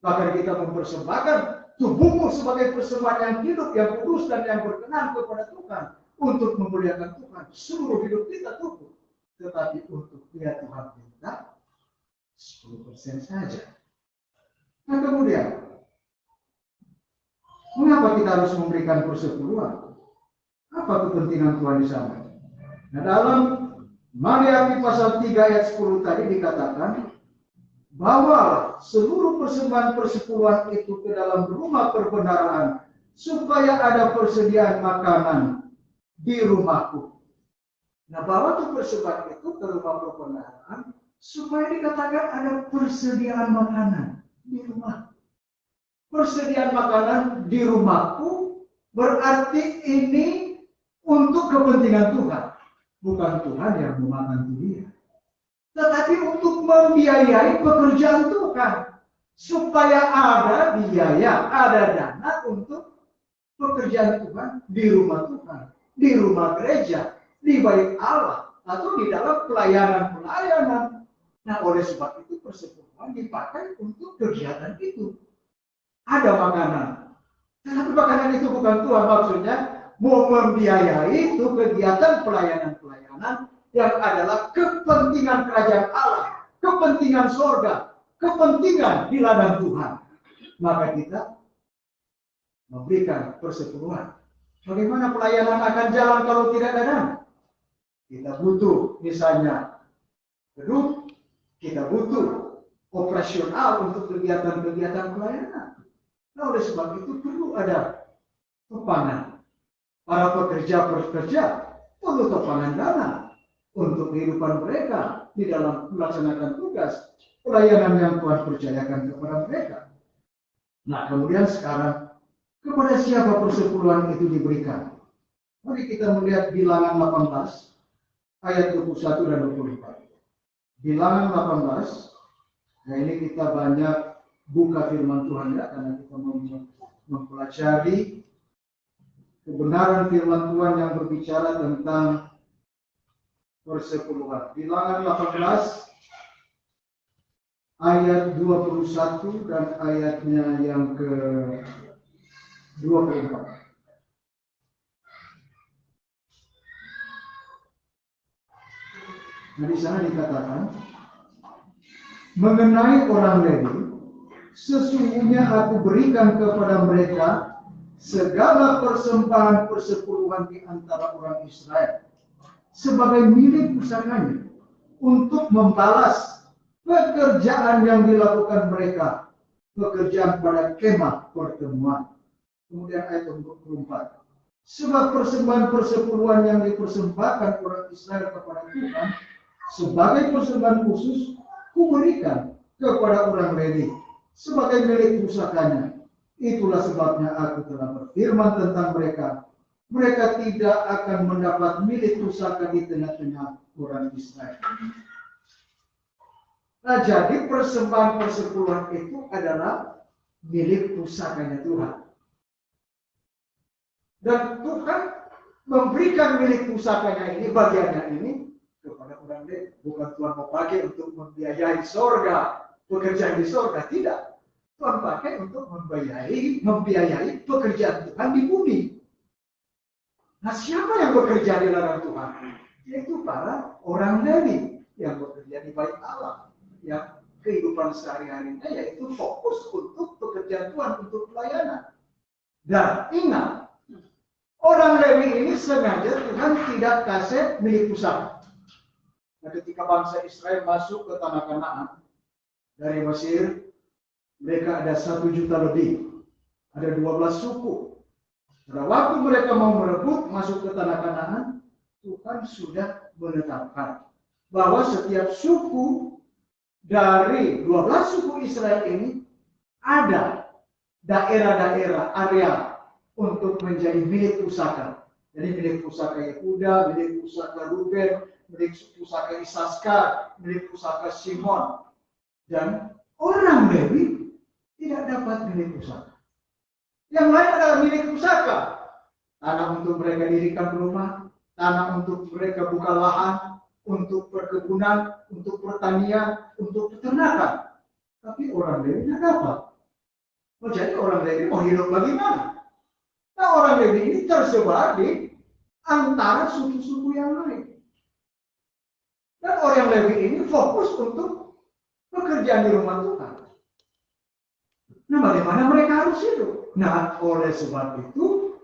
Bahkan kita mempersembahkan tubuhmu sebagai persembahan yang hidup, yang kudus dan yang berkenan kepada Tuhan untuk memuliakan Tuhan. Seluruh hidup kita tubuh. Tetapi untuk dia Tuhan minta 10% saja. Nah kemudian, mengapa kita harus memberikan persepuluhan? Apa kepentingan Tuhan di sana? Nah dalam Maliaki pasal 3 ayat 10 tadi dikatakan, bawa seluruh persembahan persepuluhan itu ke dalam rumah perbendaharaan, supaya ada persediaan makanan di rumahku. Nah bawa tuh persembahan itu ke rumah perbendaharaan, supaya dikatakan ada persediaan makanan di rumah. Persediaan makanan di rumahku berarti ini untuk kepentingan Tuhan. Bukan Tuhan yang memakan dia. Tetapi untuk membiayai pekerjaan Tuhan. Supaya ada biaya, ada dana untuk pekerjaan Tuhan di rumah Tuhan. Di rumah gereja, di bait Allah, atau di dalam pelayanan-pelayanan. Nah oleh sebab itu persepuluhan dipakai untuk kegiatan itu. Ada makanan. Tetapi makanan itu bukan Tuhan, maksudnya mau membiayai itu kegiatan pelayanan-pelayanan yang adalah kepentingan kerajaan Allah, kepentingan sorga, kepentingan di ladang Tuhan. Maka kita memberikan persepuluhan. Bagaimana pelayanan akan jalan kalau tidak ada dana? Kita butuh misalnya gedung, kita butuh operasional untuk kegiatan-kegiatan pelayanan. Nah oleh sebab itu perlu ada topangan. Para pekerja perlu topangan dana untuk kehidupan mereka di dalam melaksanakan tugas pelayanan yang Tuhan percayakan kepada mereka. Nah kemudian sekarang kepada siapa persepuluhan itu diberikan? Mari kita melihat Bilangan 18 ayat 21 dan 24. Bilangan 18. Nah ini kita banyak buka firman Tuhan ya, karena kita mempelajari kebenaran firman Tuhan yang berbicara tentang persepuluhan. Bilangan 18 ayat 21 dan ayatnya yang ke 24. Nah di sana dikatakan mengenai orang Lewi, sesungguhnya aku berikan kepada mereka segala persembahan persepuluhan di antara orang Israel sebagai milik pusakanya untuk membalas pekerjaan yang dilakukan mereka, pekerjaan pada kemah pertemuan. Kemudian ayat 24. Sebab persembahan persepuluhan yang dipersembahkan orang Israel kepada Tuhan sebagai persembahan khusus kuberikan kepada orang Lewi sebagai milik pusakanya. Itulah sebabnya aku telah berfirman tentang mereka. Mereka tidak akan mendapat milik pusaka di tengah-tengah orang Israel. Nah, jadi persembahan persepuluhan itu adalah milik pusakanya Tuhan. Dan Tuhan memberikan milik pusakanya ini, bagiannya ini kepada orang Lewi. Bukan Tuhan mau pakai untuk membiayai sorga, pekerjaan di sorga, tidak. Tuhan pakai untuk membiayai pekerjaan Tuhan di bumi. Nah, siapa yang bekerja di ladang Tuhan? Yaitu para orang Lewi yang bekerja di bait Allah, yang kehidupan sehari-harinya yaitu fokus untuk pekerjaan Tuhan, untuk pelayanan. Dan ingat, orang Lewi ini sengaja Tuhan tidak kasih milik pusaka. Nah, ketika bangsa Israel masuk ke tanah Kanaan dari Mesir, mereka ada 1 juta lebih. Ada 12 suku. Pada waktu mereka mau merebut masuk ke tanah Kanaan, Tuhan sudah menetapkan bahwa setiap suku dari 12 suku Israel ini ada daerah-daerah area untuk menjadi milik pusaka. Jadi milik pusaka Yehuda, milik pusaka Ruben, milik pusaka Isaskar, milik pusaka Simon. Dan orang Lewi tidak dapat milik pusaka. Yang lain adalah milik pusaka. Tanah untuk mereka dirikan rumah, tanah untuk mereka buka lahan, untuk perkebunan, untuk pertanian, untuk peternakan. Tapi orang Lewi tidak dapat. Jadi orang Lewi mau hidup bagaimana? Nah, orang Lewi ini tersebar di antara suku-suku yang lain. Dan orang Lewi ini fokus untuk pekerjaan di rumah Tuhan. Nah, bagaimana mereka harus hidup? Nah, oleh sebab itu,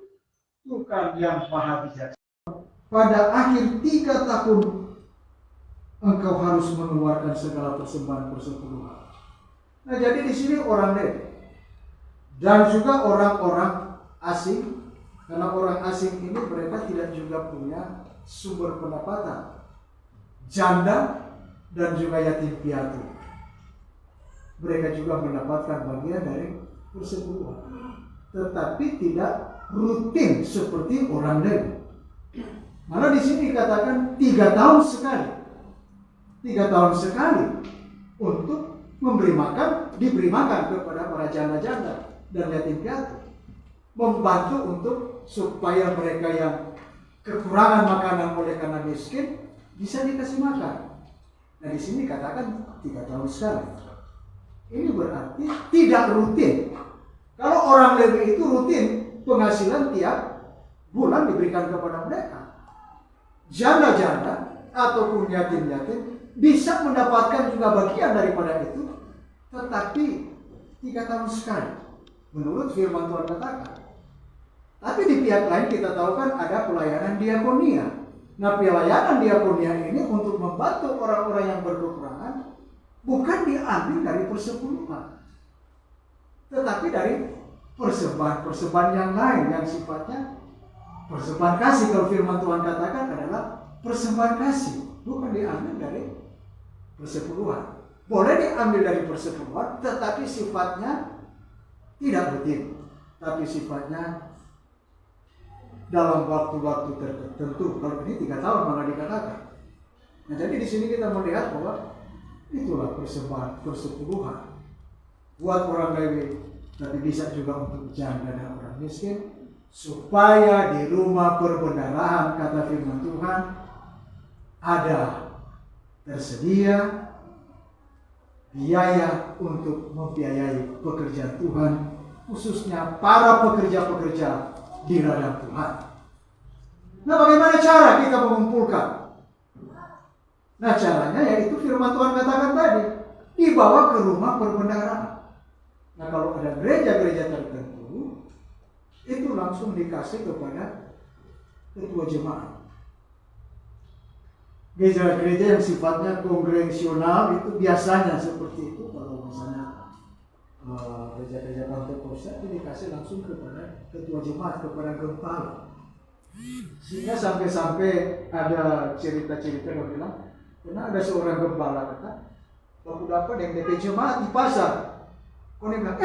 Tuhan yang Maha Bijaksana, pada akhir 3 tahun, engkau harus mengeluarkan segala persembahan persepuluhan. Nah, jadi di sini orang Lewi dan juga orang-orang asing, karena orang asing ini mereka tidak juga punya sumber pendapatan, janda dan juga yatim piatu. Mereka juga mendapatkan bagian dari persepuluhan, tetapi tidak rutin seperti orang Lewi. Malah di sini dikatakan 3 tahun sekali. 3 tahun sekali untuk diberi makan kepada para janda-janda dan yatim piatu, membantu untuk supaya mereka yang kekurangan makanan oleh karena miskin bisa dikasih makan. Nah, di sini katakan 3 tahun sekali. Ini berarti tidak rutin. Kalau orang Lewi itu rutin, penghasilan tiap bulan diberikan kepada mereka. Janda-janda ataupun yatim-yatim bisa mendapatkan juga bagian daripada itu, tetapi 3 tahun sekali. Menurut firman Tuhan katakan. Tapi di pihak lain kita tahu kan ada pelayanan diakonia. Nah, pelayanan diakonia ini untuk membantu orang-orang yang berkekurangan bukan diambil dari persepuluhan, tetapi dari persembahan-persembahan yang lain yang sifatnya persembahan kasih. Kalau firman Tuhan katakan adalah persembahan kasih, bukan diambil dari persepuluhan. Boleh diambil dari persepuluhan, tetapi sifatnya tidak rutin, tapi sifatnya dalam waktu-waktu tertentu. Kalau ini 3 tahun malah dikatakan. Nah, jadi di sini kita melihat bahwa itulah persembahan persepuluhan buat orang Lewi, tapi bisa juga untuk janda dan orang miskin, supaya di rumah perbendaharaan, kata firman Tuhan, ada tersedia biaya untuk membiayai pekerjaan Tuhan, khususnya para pekerja-pekerja di ladang Tuhan. Nah, bagaimana cara kita mengumpulkan? Nah, caranya yaitu firman Tuhan katakan tadi, dibawa ke rumah perbendaharaan. Nah, kalau ada gereja-gereja tertentu, itu langsung dikasih kepada ketua jemaat. Gereja-gereja yang sifatnya kongregasional itu biasanya seperti itu. Kalau misalnya gereja-gereja Pentakosta itu dikasih langsung kepada ketua jemaat, kepada gembala. Sehingga sampai-sampai ada cerita-cerita yang bilang, karena ada seorang gembala kata, waktu dapat yang DP jemaat di pasar, kau bilang,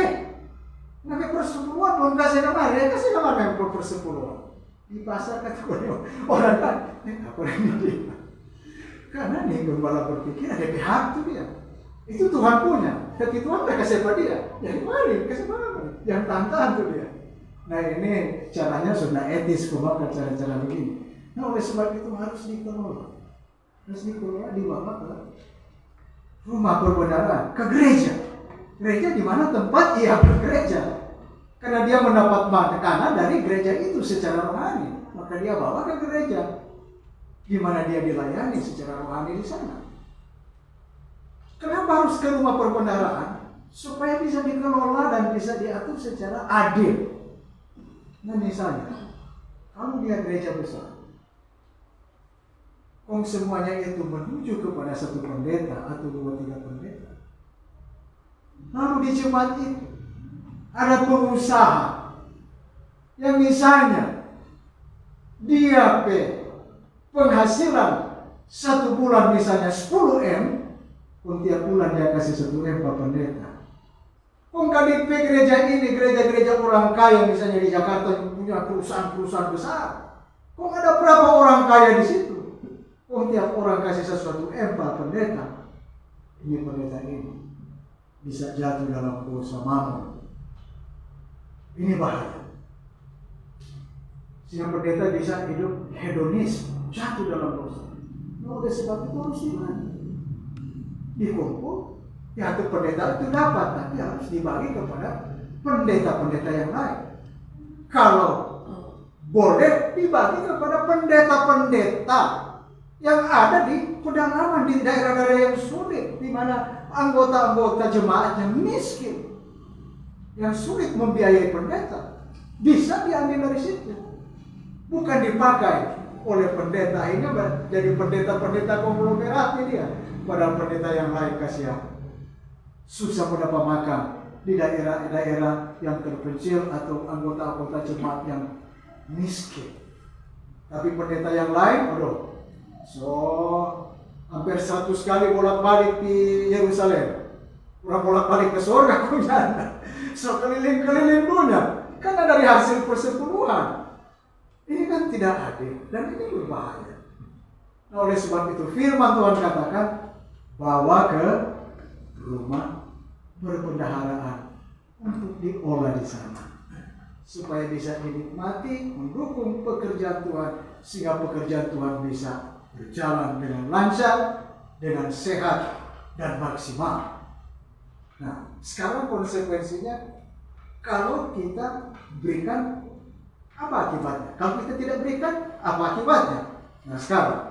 namanya persepuluhan belum kasih nama, ya kasih nama yang persepuluhan. Di pasar kata orang kan, apa ini? Karena nih gembala berpikir ada pihak itu dia, itu Tuhan punya, tapi Tuhan tak kasih pada dia, ya mari kasih mana? Yang tantang tuh dia. Nah, ini caranya sudah etis, kemakan cara-cara begini. Nah, oleh sebab itu harus dikelola, dibawa ke rumah perbendaharaan, ke gereja. Gereja di mana tempat ia bergereja, karena dia mendapat makanan dari gereja itu secara rohani, maka dia bawa ke gereja, di mana dia dilayani secara rohani di sana. Kenapa harus ke rumah perbendaharaan? Supaya bisa dikelola dan bisa diatur secara adil. Nah, misalnya, kalau dia gereja besar, semuanya itu menuju kepada satu pendeta atau 2-3 pendeta. Lalu di jemaat itu ada pengusaha yang misalnya dia penghasilan 1 bulan misalnya 10 M, tiap bulan dia kasih 1 M ke pendeta. KDP gereja ini, gereja-gereja orang kaya misalnya di Jakarta yang punya perusahaan-perusahaan besar. Ada berapa orang kaya di situ? Tiap orang kasih 1 M ke pendeta. Ini pendeta ini bisa jatuh dalam dosa mamon. Ini bahaya. Sehingga pendeta bisa hidup hedonis, jatuh dalam dosa. Oleh sebab itu harus dimana? Dikumpul, ya itu pendeta itu dapat, tapi harus dibagi kepada pendeta-pendeta yang lain. Kalau boleh dibagi kepada pendeta-pendeta yang ada di pedalaman, di daerah-daerah yang sulit, di mana anggota-anggota jemaatnya miskin, yang sulit membiayai pendeta, bisa diambil dari situ. Bukan dipakai oleh pendeta ini jadi pendeta-pendeta konglomerat ini dia. Padahal pendeta yang lain kasihan, susah mendapat makan di daerah-daerah yang terpencil atau anggota-anggota jemaat yang miskin. Tapi pendeta yang lain, hampir 100 kali bolak-balik di Yerusalem, orang bolak-balik ke surga punya, keliling-keliling dunia, karena dari hasil persepuluhan. Ini kan tidak adil dan ini berbahaya. Oleh sebab itu firman Tuhan katakan, bawa ke rumah perbendaharaan untuk diolah di sana, supaya bisa dinikmati, mendukung pekerjaan Tuhan, sehingga pekerjaan Tuhan bisa berjalan dengan lancar, dengan sehat dan maksimal. Nah, sekarang konsekuensinya, kalau kita berikan, apa akibatnya? Kalau kita tidak berikan, apa akibatnya? Nah sekarang,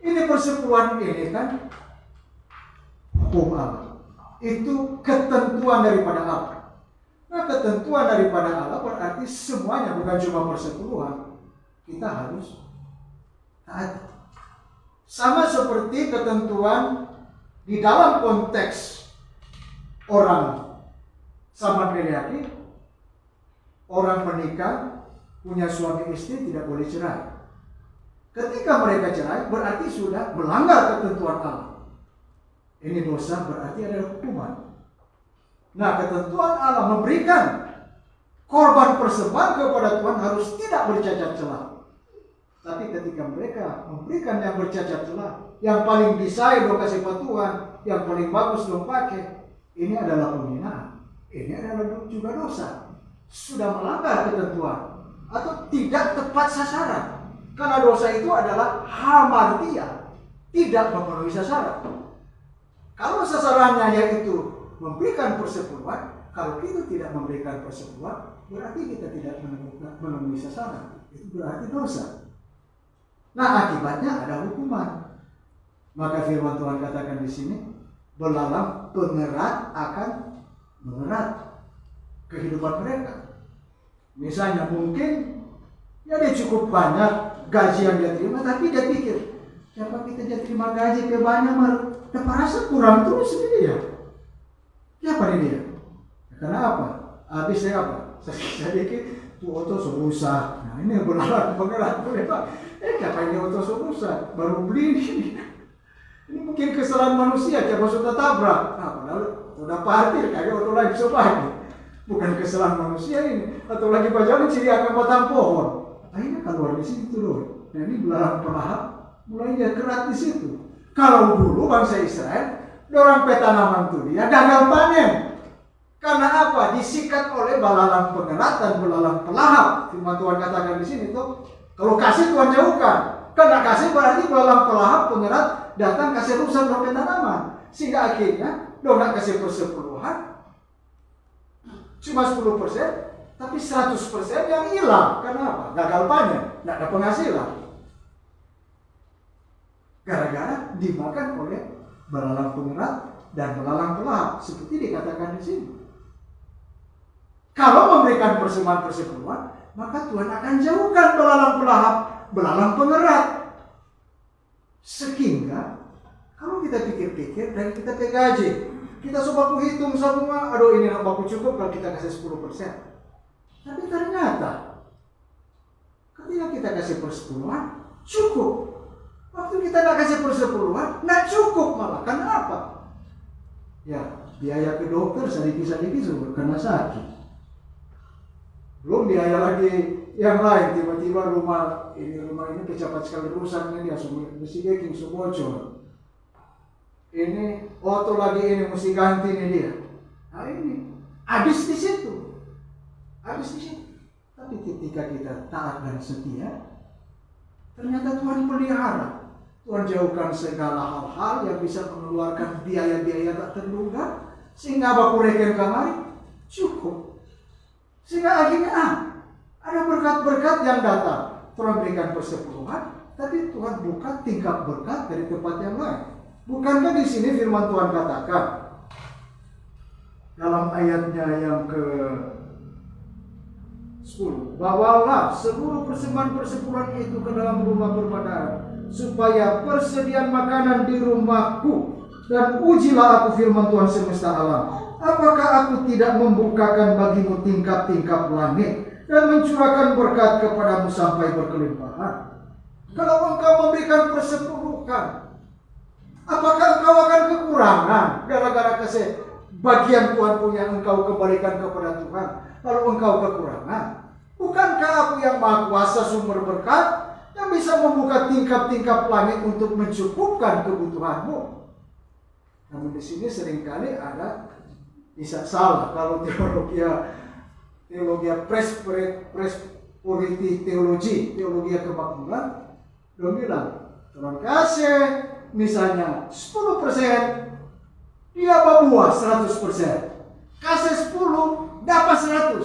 ini persepuluhan ini kan hukum Allah. Itu ketentuan daripada Allah. Nah ketentuan daripada Allah berarti semuanya, bukan cuma persepuluhan, kita harus taat. Sama seperti ketentuan di dalam konteks orang sama laki-laki, orang menikah, punya suami istri tidak boleh cerai. Ketika mereka cerai, berarti sudah melanggar ketentuan Allah. Ini dosa, berarti ada hukuman. Nah, ketentuan Allah memberikan korban persembahan kepada Tuhan harus tidak bercacat celah. Tapi ketika mereka memberikan yang bercacat celah, yang paling bisa dong kasih Tuhan, yang paling bagus dong pakai, ini adalah penghinaan. Ini adalah juga dosa. Sudah melanggar ketentuan atau tidak tepat sasaran, karena dosa itu adalah hamartia, tidak memenuhi sasaran. Kalau sasarannya yaitu memberikan persepuluhan, kalau kita tidak memberikan persepuluhan, berarti kita tidak memenuhi sasaran. Itu berarti dosa. Nah akibatnya ada hukuman. Maka firman Tuhan katakan di sini, belalang pengerat akan mengerat kehidupan mereka. Misalnya mungkin ya dia cukup banyak gaji yang dia terima, tapi dia pikir, siapa kita terima gaji ke banyak, dapat rasa kurang terus ini dia. Siapa ini dia? Karena apa? Habisnya apa? Saya pikir tuh otot susah. Nah ini belalang pengerat mereka. Siapa ini otot susah? Baru beli ini. Ini mungkin kesalahan manusia, siapa sudah tabrak. Nah padahal sudah parkir, kayak otot lagi coba. Bukan kesalahan manusia ini, atau lagi pajalan ciri akan batang pohon. Akhirnya keluar di situ loh. Nah ini belalang pelahap, mulai dia kerat di situ. Kalau dulu bangsa Israel, dorang petanaman tuh dia gagal panen. Karena apa? Disikat oleh belalang pengerat dan belalang pelahap. Firman Tuhan katakan di sini tuh, kalau kasih Tuhan jauhkan. Karena kasih berarti belalang pelahap pengerat datang kasih rusak dorang petanaman. Sehingga akhirnya dorang kasih persepuluhan. Cuma 10%, tapi 100% yang hilang. Karena apa? Gagal panen, tidak ada penghasilan. Gara-gara dimakan oleh belalang pengerat dan belalang pelahap, seperti dikatakan di sini. Kalau memberikan persembahan persepuluhan, maka Tuhan akan jauhkan belalang pelahap, belalang pengerat. Sehingga kalau kita pikir-pikir dan kita gaji, kita coba hitung semua, aduh ini aku cukup kalau kita kasih 10%. Tapi ternyata ketika kita kasih persepuluhan, cukup. Waktu kita nggak kasih persepuluhan, nggak cukup malah. Karena apa? Ya, biaya ke dokter sedikit-sedikit juga karena sakit. Belum biaya lagi yang lain, tiba-tiba rumah ini cepat sekali rusaknya, dia mesti baking bocor. Ini auto lagi ini mesti ganti ini dia. Nah ini habis di situ. Tapi ketika kita taat dan setia, ternyata Tuhan pelihara. Tuhan jauhkan segala hal-hal yang bisa mengeluarkan biaya-biaya tak terduga, sehingga baku reken kamari cukup. Sehingga akhirnya ada berkat-berkat yang datang. Tuhan berikan persepuluhan, tapi Tuhan buka tingkat berkat dari tempat yang lain. Bukankah di sini firman Tuhan katakan dalam ayatnya yang ke 10, bawalah seluruh persembahan persepuluhan itu ke dalam rumah perpadanan, supaya persediaan makanan di rumahku, dan ujilah aku firman Tuhan semesta alam, apakah aku tidak membukakan bagimu tingkap-tingkap langit dan mencurahkan berkat kepadamu sampai berkelimpahan. Kalau engkau memberikan persepuluhan, apakah engkau akan kekurangan gara-gara kasih bagian Tuhan punya engkau kembalikan kepada Tuhan? Kalau engkau kekurangan, bukankah aku yang maha kuasa sumber berkat yang bisa membuka tingkap-tingkap langit untuk mencukupkan kebutuhanmu? Namun di sini seringkali ada bisa salah kalau teologi teologi kemakmuran, dia bilang Tuhan kasih misalnya 10%, dia berbuah 100%. Kasih 10, dapat 100.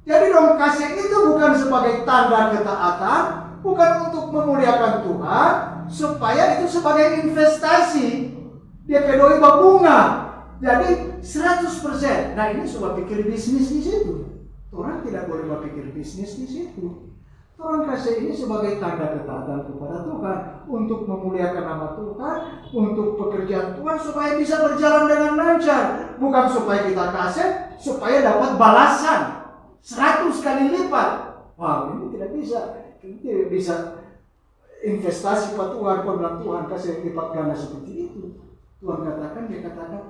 Jadi dong kasih itu bukan sebagai tanda ketaatan, bukan untuk memuliakan Tuhan, supaya itu sebagai investasi. Dia kedoi bunga. Jadi 100%. Nah ini sudah pikir bisnis di situ. Orang tidak boleh berpikir bisnis di situ. Orang kasih ini sebagai tanda ketaatan kepada Tuhan, untuk memuliakan nama Tuhan, untuk pekerjaan Tuhan supaya bisa berjalan dengan lancar, bukan supaya kita kasih supaya dapat balasan 100 kali lipat. Wah, ini tidak bisa. Ini tidak bisa investasi Pak Tuhan, bilang Tuhan kasih lipat ganda seperti itu. Tuhan katakan, dia katakan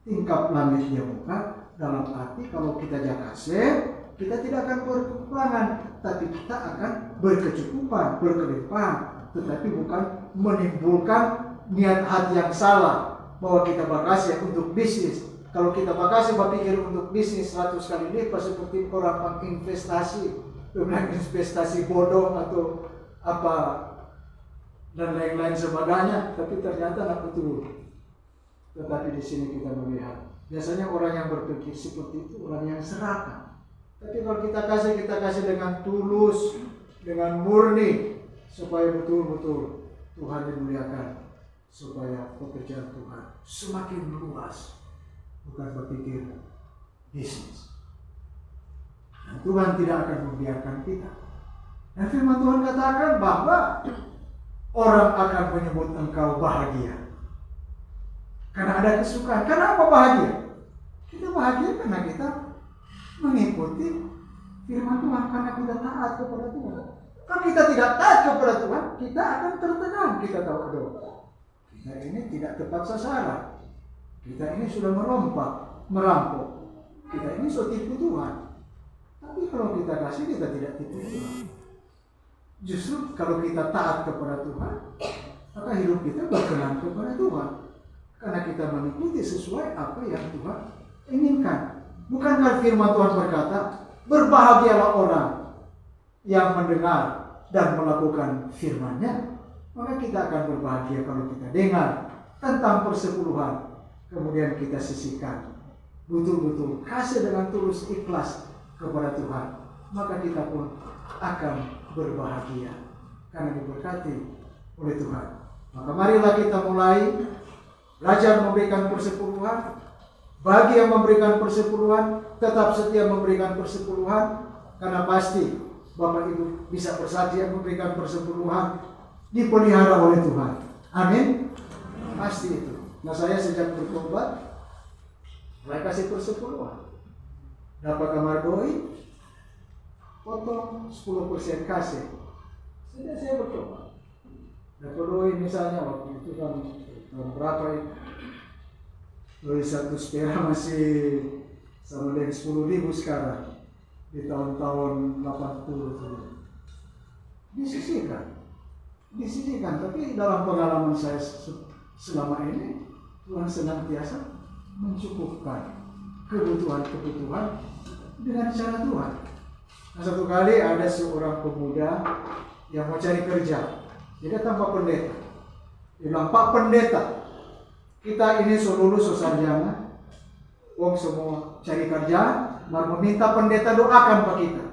tingkap langit dia buka, dalam arti kalau kita kasih, kita tidak akan berkekurangan, tapi kita akan berkecukupan, berkelimpahan. Tetapi bukan menimbulkan niat hati yang salah bahwa kita berkasih untuk bisnis. Kalau kita berkasih berpikir untuk bisnis 100 kali lipat seperti orang menginvestasi, investasi bodong atau apa dan lain-lain sebagainya, tapi ternyata tidak betul. Tetapi di sini kita melihat biasanya orang yang berpikir seperti itu orang yang serakah. Tapi kalau kita kasih dengan tulus, dengan murni, supaya betul-betul Tuhan dimuliakan, supaya pekerjaan Tuhan semakin luas, bukan berpikir bisnis. Dan Tuhan tidak akan membiarkan kita. Dan firman Tuhan katakan bahwa orang akan menyebut engkau bahagia karena ada kesukaan. Kenapa bahagia? Kita bahagia karena kita mengikuti firman Tuhan, karena kita taat kepada Tuhan. Kalau kita tidak taat kepada Tuhan, kita akan tertekan. Kita tahu, aduh, kita ini tidak tepat sasaran. Kita ini sudah merampok. Kita ini sudah tipu Tuhan. Tapi kalau kita kasih, kita tidak tipu Tuhan. Justru kalau kita taat kepada Tuhan, maka hidup kita berkenan kepada Tuhan. Karena kita mengikuti sesuai apa yang Tuhan inginkan. Bukankah firman Tuhan berkata, berbahagialah orang yang mendengar dan melakukan firman-Nya. Maka kita akan berbahagia kalau kita dengar tentang persepuluhan, kemudian kita sisihkan, betul-betul kasih dengan tulus ikhlas kepada Tuhan. Maka kita pun akan berbahagia karena diberkati oleh Tuhan. Maka marilah kita mulai belajar memberikan persepuluhan. Bagi yang memberikan persepuluhan, tetap setia memberikan persepuluhan, karena pasti Bapak Ibu bisa bersaksi yang memberikan persepuluhan dipelihara oleh Tuhan. Amin. Pasti itu. Nah, saya sejak bertobat, saya kasih persepuluhan. Dapat kamar doi, potong 10% kasih. Sejak saya bertobat. Dapat doi misalnya waktu itu kan berapa itu? Doi 1,5 masih sama dengan 10.000 sekarang. Di tahun-tahun 80 itu. Disisihkan, tapi dalam pengalaman saya selama ini Tuhan senantiasa mencukupkan kebutuhan dengan cara Tuhan. Nah, satu kali ada seorang pemuda yang mau cari kerja, dia datang Pak Pendeta. Dia bilang, Pak Pendeta, kita ini lulus sarjana, wong semua cari kerja, baru meminta pendeta doakan Pak kita.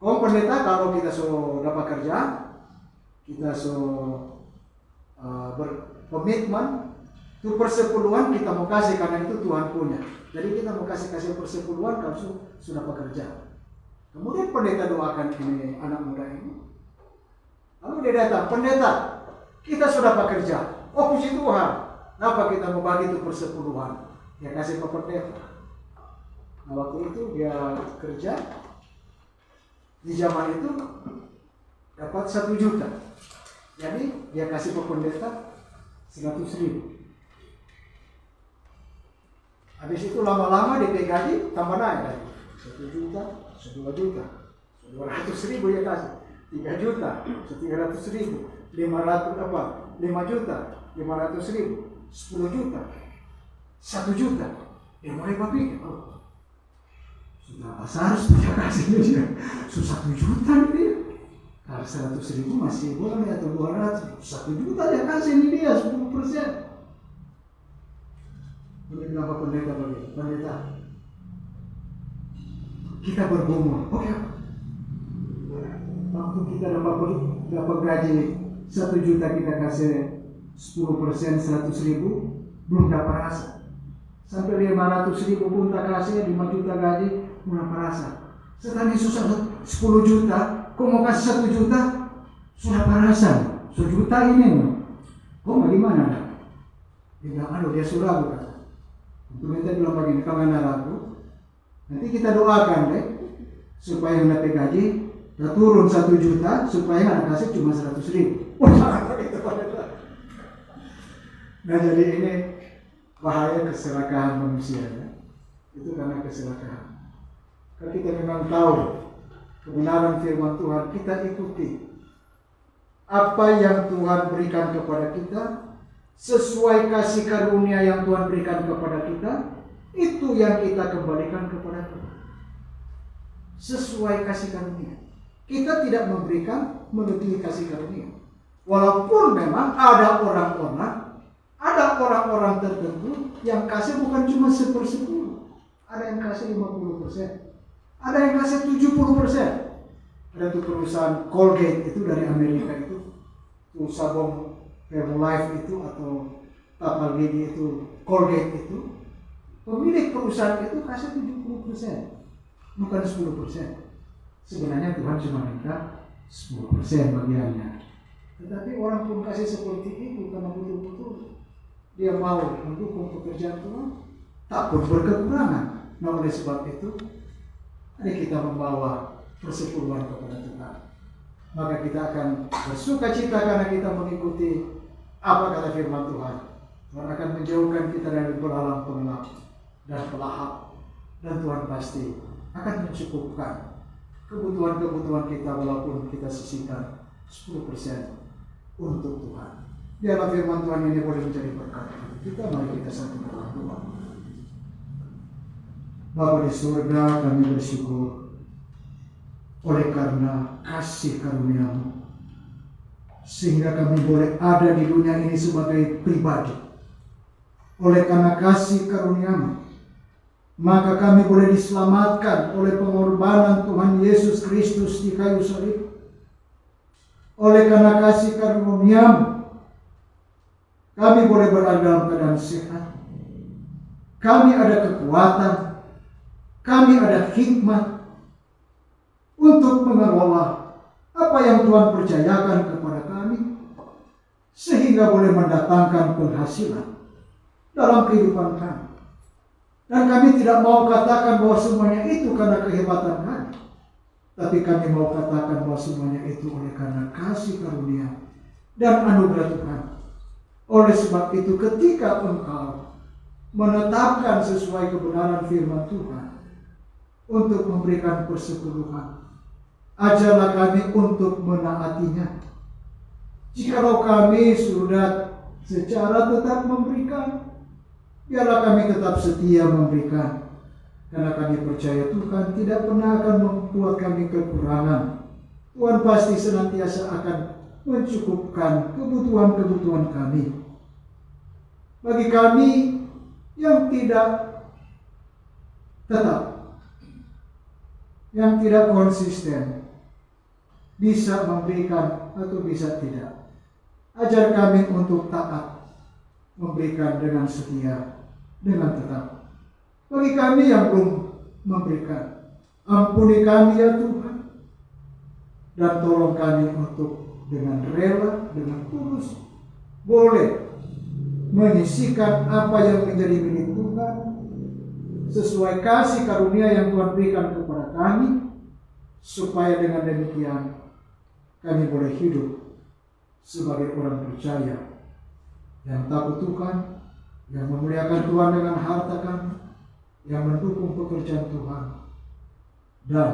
Oh pendeta, kalau kita dapat kerja, kita berkomitmen, itu persepuluhan kita mau kasih karena itu Tuhan punya. Jadi kita mau kasih persepuluhan kalau sudah bekerja. Kemudian pendeta doakan ini anak muda ini. Lalu dia datang, pendeta, kita sudah bekerja. Oh puji Tuhan, kenapa kita mau bagi itu persepuluhan? Dia kasih ke pendeta. Nah waktu itu dia kerja. Di zaman itu dapat 1 juta. Jadi dia kasih ke pendeta 100.000. Habis itu lama-lama dia gaji tambah naik lagi. 1 juta, 2 juta, 200.000 dia kasih. 3 juta, 300.000, 5 juta, 500.000, 10 juta, 1 juta. Dia mulai berpikir, sudah harus dia kasih dia. 1 juta dia. Kalau 100.000 masih boleh atau 200. 1 juta dia kasih ini dia 10%. Ini kenapa pendeta bagi? Pendeta, kita bergumul. Oke. Waktu kita dapat gaji 1 juta kita kasih 10% 100.000 belum dapat rasa. Sampai 500.000 pun tak kasih 5 juta gaji mulai merasa. Setelah susah 10 juta, kok mau kasih 1 juta? Sudah merasa 1 juta ini. Kok bagaimana? Dia bilang, aduh dia sudah ragu. Untuk kita bilang begini, kalau nggak ragu, nanti kita doakan deh supaya yang dapat gaji turun 1 juta supaya anak kasih cuma 100.000. Nah jadi ini bahaya keserakahan manusia ya. Itu karena keserakahan. Kalau kita memang tahu kebenaran firman Tuhan, kita ikuti apa yang Tuhan berikan kepada kita, sesuai kasih karunia yang Tuhan berikan kepada kita, itu yang kita kembalikan kepada Tuhan. Sesuai kasih karunia. Kita tidak memberikan melebihi kasih karunia. Walaupun memang ada orang-orang tertentu yang kasih bukan cuma 1/10. Ada yang kasih 50%. Ada yang kasih 70%. Ada tuh perusahaan Colgate itu dari Amerika itu. Tuh sabun Herbalife itu atau apa gigi itu Colgate itu. Pemilik perusahaan itu kasih 70%. Bukan 10%. Sebenarnya Tuhan cuma minta 10% bagiannya. Tetapi orang pun kasih seperti itu karena betul-betul dia mau mendukung pekerjaan Tuhan, tak pun berkekurangan. Nah oleh sebab itu, mari kita membawa persepuluhan kepada Tuhan. Maka kita akan bersuka cita karena kita mengikuti apa kata firman Tuhan. Tuhan akan menjauhkan kita dari belalang pengelap dan pelahap. Dan Tuhan pasti akan mencukupkan kebutuhan-kebutuhan kita walaupun kita sisihkan 10% untuk Tuhan. Biarlah firman Tuhan ini boleh menjadi berkat. Mari kita satu berdoa. Bapa di surga, kami bersyukur oleh karena kasih karunia-Mu, sehingga kami boleh ada di dunia ini sebagai pribadi. Oleh karena kasih karunia-Mu, maka kami boleh diselamatkan oleh pengorbanan Tuhan Yesus Kristus di kayu salib. Oleh karena kasih karunia-Mu, kami boleh berada dalam keadaan sehat. Kami ada kekuatan, kami ada hikmat untuk mengelola apa yang Tuhan percayakan kepada kami. sehingga boleh mendatangkan penghasilan dalam kehidupan kami. Dan kami tidak mau katakan bahwa semuanya itu karena kehebatan kami, tapi kami mau katakan bahwa semuanya itu oleh karena kasih karunia dan anugerah Tuhan. Oleh sebab itu, ketika Engkau menetapkan sesuai kebenaran firman Tuhan untuk memberikan persepuluhan, ajarlah kami untuk menaatinya. Jikalau kami sudah secara tetap memberikan, biarlah kami tetap setia memberikan, karena kami percaya Tuhan tidak pernah akan membuat kami kekurangan. Tuhan pasti senantiasa akan mencukupkan kebutuhan-kebutuhan kami. Bagi kami yang tidak tetap, yang tidak konsisten, bisa memberikan atau bisa tidak, ajar kami untuk taat, memberikan dengan setia, dengan tetap. Bagi kami yang belum memberikan, ampuni kami ya Tuhan, dan tolong kami untuk dengan rela, dengan tulus, boleh menyisihkan apa yang menjadi milik Tuhan sesuai kasih karunia yang Tuhan berikan kepada kami, supaya dengan demikian kami boleh hidup sebagai orang percaya yang takut Tuhan, yang memuliakan Tuhan dengan harta kami, yang mendukung pekerjaan Tuhan, dan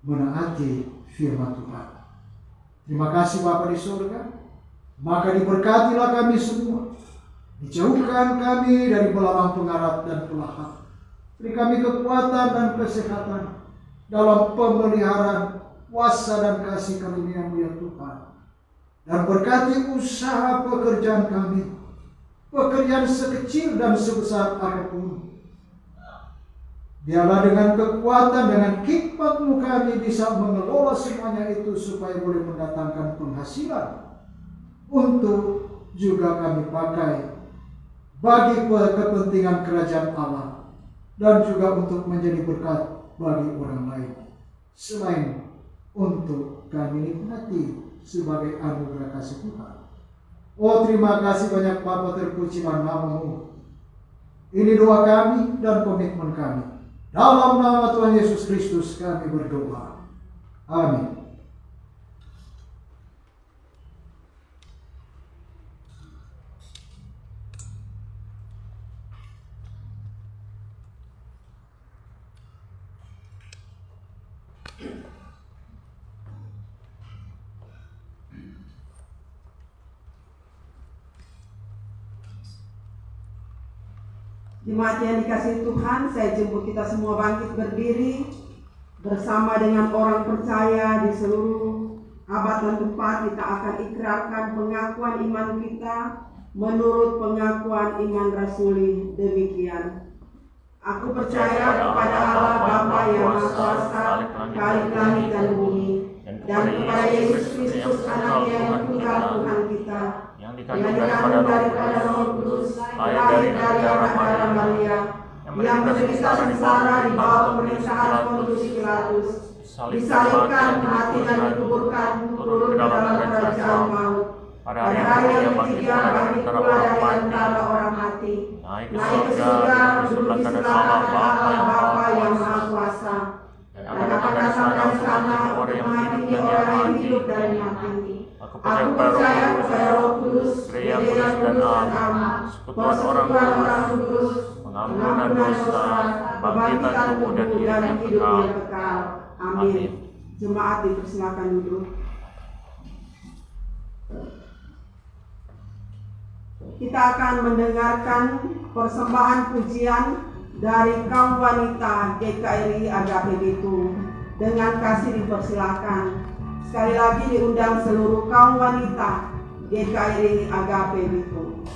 menaati firman Tuhan. Terima kasih Bapa di surga. Maka diberkatilah kami semua, dijauhkan kami dari belalang pengarap dan pelahap. Beri kami kekuatan dan kesehatan dalam pemeliharaan kuasa dan kasih karunia-Mu ya Tuhan. Dan berkati usaha pekerjaan kami, pekerjaan sekecil dan sebesar apapun. Biarlah dengan kekuatan, dengan hikmat-Mu kami bisa mengelola semuanya itu supaya boleh mendatangkan penghasilan untuk juga kami pakai bagi kepentingan kerajaan Allah dan juga untuk menjadi berkat bagi orang lain, selain untuk kami nikmati sebagai anugerah kasih Tuhan. Oh, terima kasih banyak Bapa, terpujilah nama-Mu. Ini doa kami dan komitmen kami. Dalam nama Tuhan Yesus Kristus kami berdoa. Amin. Jemaat yang dikasihi Tuhan, saya jemput kita semua bangkit berdiri bersama dengan orang percaya di seluruh abad dan tempat. Kita akan ikrarkan pengakuan iman kita menurut pengakuan iman rasuli demikian. Aku percaya kepada Allah Bapa yang Maha Kuasa, Khalik langit dan bumi, dan kepada Yesus Kristus Anaknya yang tunggal Tuhan kita, yang dikandung daripada Roh Kudus, lahir dari darah Maria, yang menderita sengsara di bawah pemerintahan Pontius Pilatus, disalibkan, mati dan dikuburkan, turun ke dalam kerajaan maut. Pada hari yang ketiga bangkit pula dari antara orang mati, naik ke surga, duduk di sebelah kanan Allah Bapa yang Maha Kuasa, dan akan datang dari sana untuk menghakimi orang yang hidup dan mati. Aku percaya kepada Roh Kudus, gereja kudus dan am, persekutuan orang kudus, pengampunan dosa, kebangkitan tubuh dan hidup yang kekal. Amin. Jemaat dipersilakan duduk. Kita akan mendengarkan persembahan pujian dari kaum wanita GKRI Agape Bitung. Dengan kasih dipersilakan. Sekali lagi diundang seluruh kaum wanita GKRI Agape Bitung.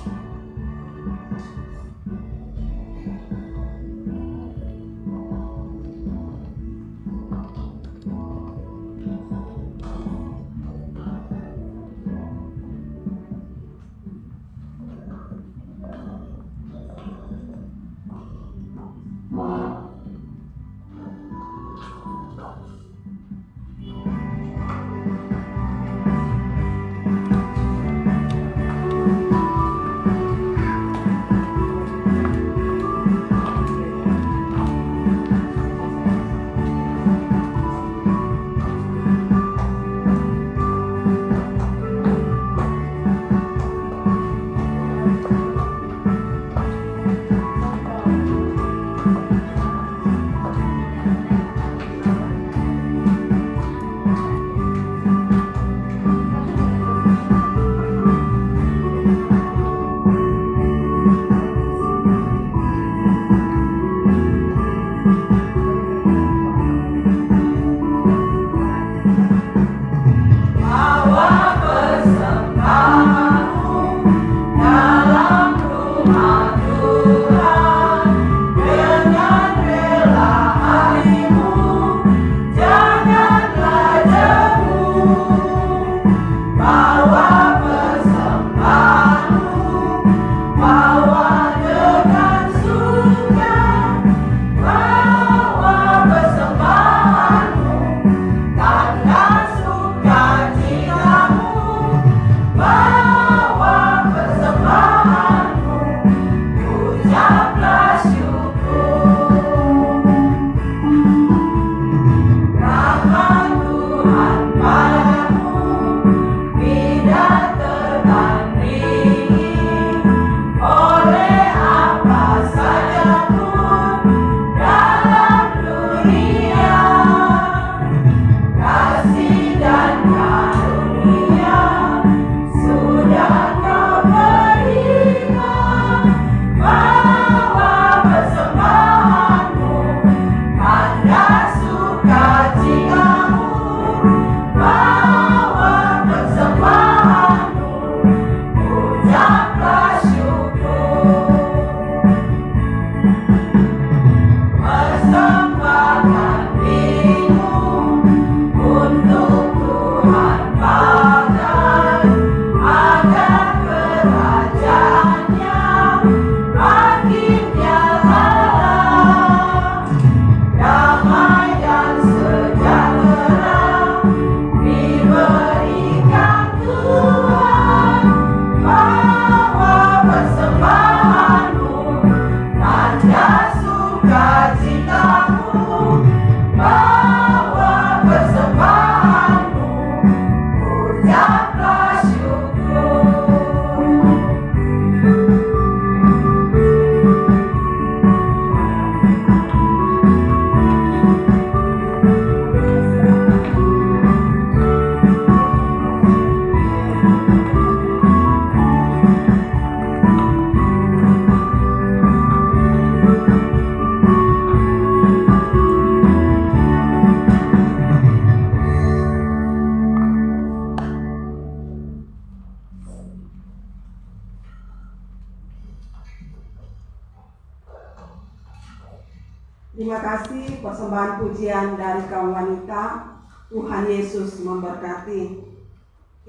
Terima kasih persembahan pujian dari kaum wanita. Tuhan Yesus memberkati.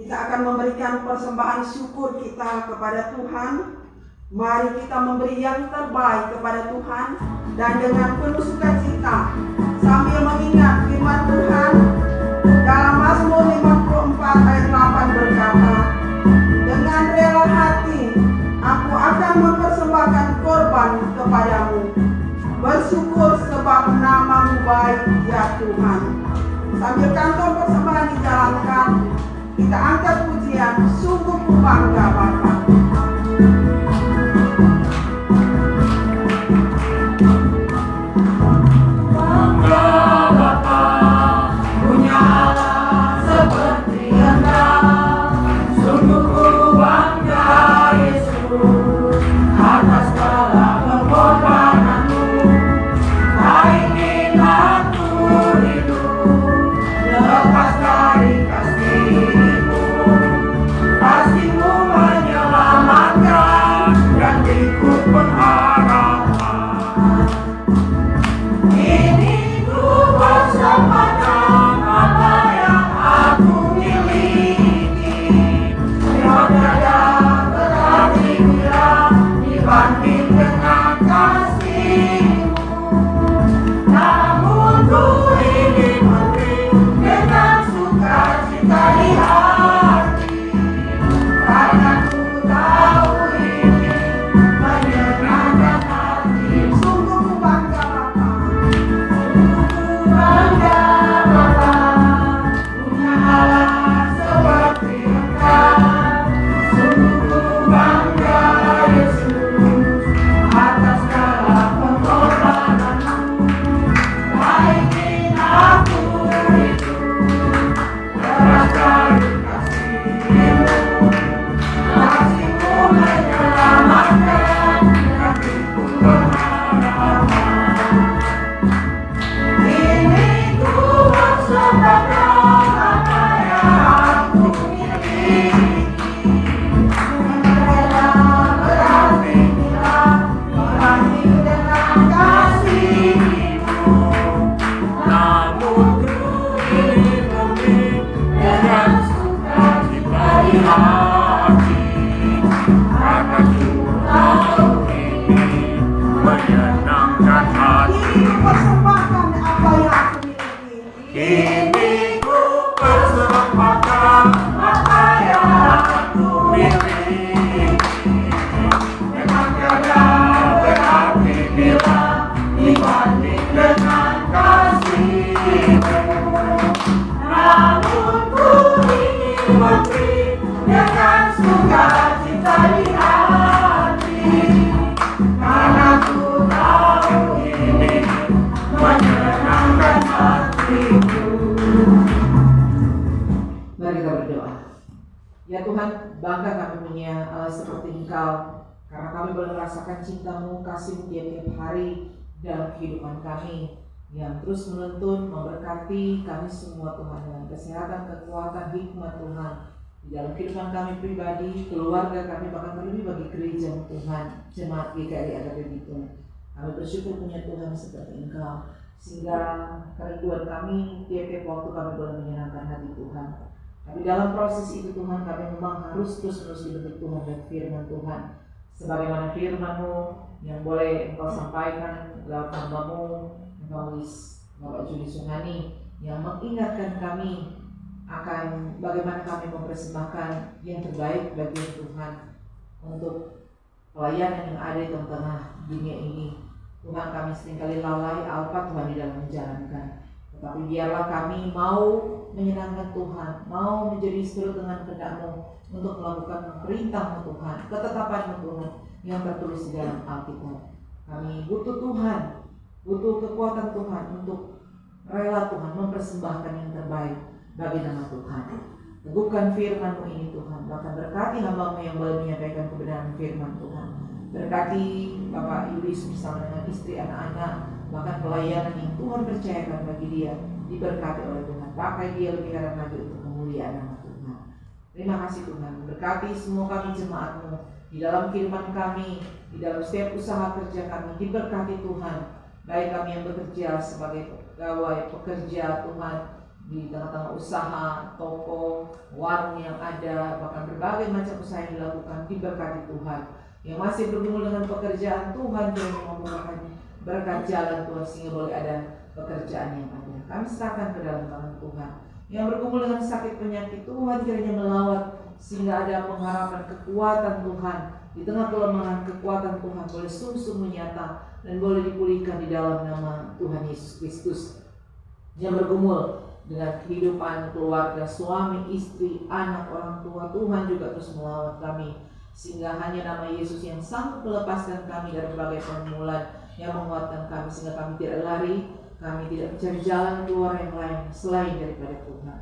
Kita akan memberikan persembahan syukur kita kepada Tuhan. Mari kita memberi yang terbaik kepada Tuhan dan dengan penuh sukacita sambil mengingat firman Tuhan dalam Mazmur 54 ayat 8 berkata, dengan rela hati aku akan mempersembahkan korban kepadamu, bersyukur sebab nama-Mu baik ya Tuhan. Sambil kantong persembahan dijalankan, kita angkat pujian, sungguh ku bangga Bapa. Mari kita berdoa. Ya Tuhan, bangga kami punya Allah seperti Engkau, karena kami boleh merasakan cinta-Mu, kasih-Mu tiap-tiap hari dalam kehidupan kami, yang terus menuntun, memberkati kami semua Tuhan, dengan kesehatan, kekuatan, hikmat Tuhan di dalam kehidupan kami pribadi, keluarga kami, bahkan terlebih bagi gereja Tuhan, jemaat GKI AKBP itu. Kami bersyukur punya Tuhan seperti Engkau, sehingga kerinduan kami tiap-tiap waktu kami boleh menyenangkan hati Tuhan. Tapi dalam proses itu Tuhan, kami memang harus terus-menerus dibentuk Tuhan dan firman Tuhan. Sebagaimana firman-Mu yang boleh Engkau sampaikan lewat hamba-Mu, menulis Bapak Juli Suhani, yang mengingatkan kami akan bagaimana kami mempersembahkan yang terbaik bagi Tuhan untuk pelayanan yang ada di tengah-tengah dunia ini. Tuhan, kami seringkali lalai alpa Tuhan di dalam menjalankan. Tetapi biarlah kami mau menyenangkan Tuhan, mau menjadi seturut dengan kehendak-Mu untuk melakukan perintah-Mu Tuhan, ketetapan-Mu Tuhan yang tertulis di dalam Alkitab. Kami butuh Tuhan, butuh kekuatan Tuhan untuk rela Tuhan mempersembahkan yang terbaik bagi nama Tuhan. Teguhkan firman-Mu ini Tuhan, bahkan berkati hamba-Mu yang boleh menyampaikan kebenaran firman Tuhan. Berkati Bapak Yulis bersama dengan istri, anak-anak, bahkan pelayanan yang Tuhan percayakan bagi dia, diberkati oleh Tuhan. Pakai dia lebih karena lagi untuk kemuliaan nama Tuhan. Terima kasih Tuhan. Berkati semua kami jemaat-Mu di dalam kehidupan kami, di dalam setiap usaha kerja kami. Diberkati Tuhan. baik kami yang bekerja sebagai pegawai, pekerja Tuhan, di tengah-tengah usaha, toko, warung yang ada, bahkan berbagai macam usaha yang dilakukan, diberkati Tuhan. Yang masih bergumul dengan pekerjaan, Tuhan kiranya membukakan berkat jalan Tuhan sehingga boleh ada pekerjaan yang ada. Kami serahkan ke dalam tangan Tuhan. Yang bergumul dengan sakit penyakit, Tuhan kiranya melawat sehingga ada pengharapan kekuatan Tuhan. Di tengah kelemahan, kekuatan Tuhan boleh sungguh-sungguh nyata dan boleh dipulihkan di dalam nama Tuhan Yesus Kristus. Yang bergumul dengan kehidupan keluarga, suami, istri, anak, orang tua, Tuhan juga terus melawat kami sehingga hanya nama Yesus yang sanggup melepaskan kami dari berbagai pergumulan, yang menguatkan kami sehingga kami tidak lari, kami tidak mencari jalan keluar yang lain selain daripada Tuhan.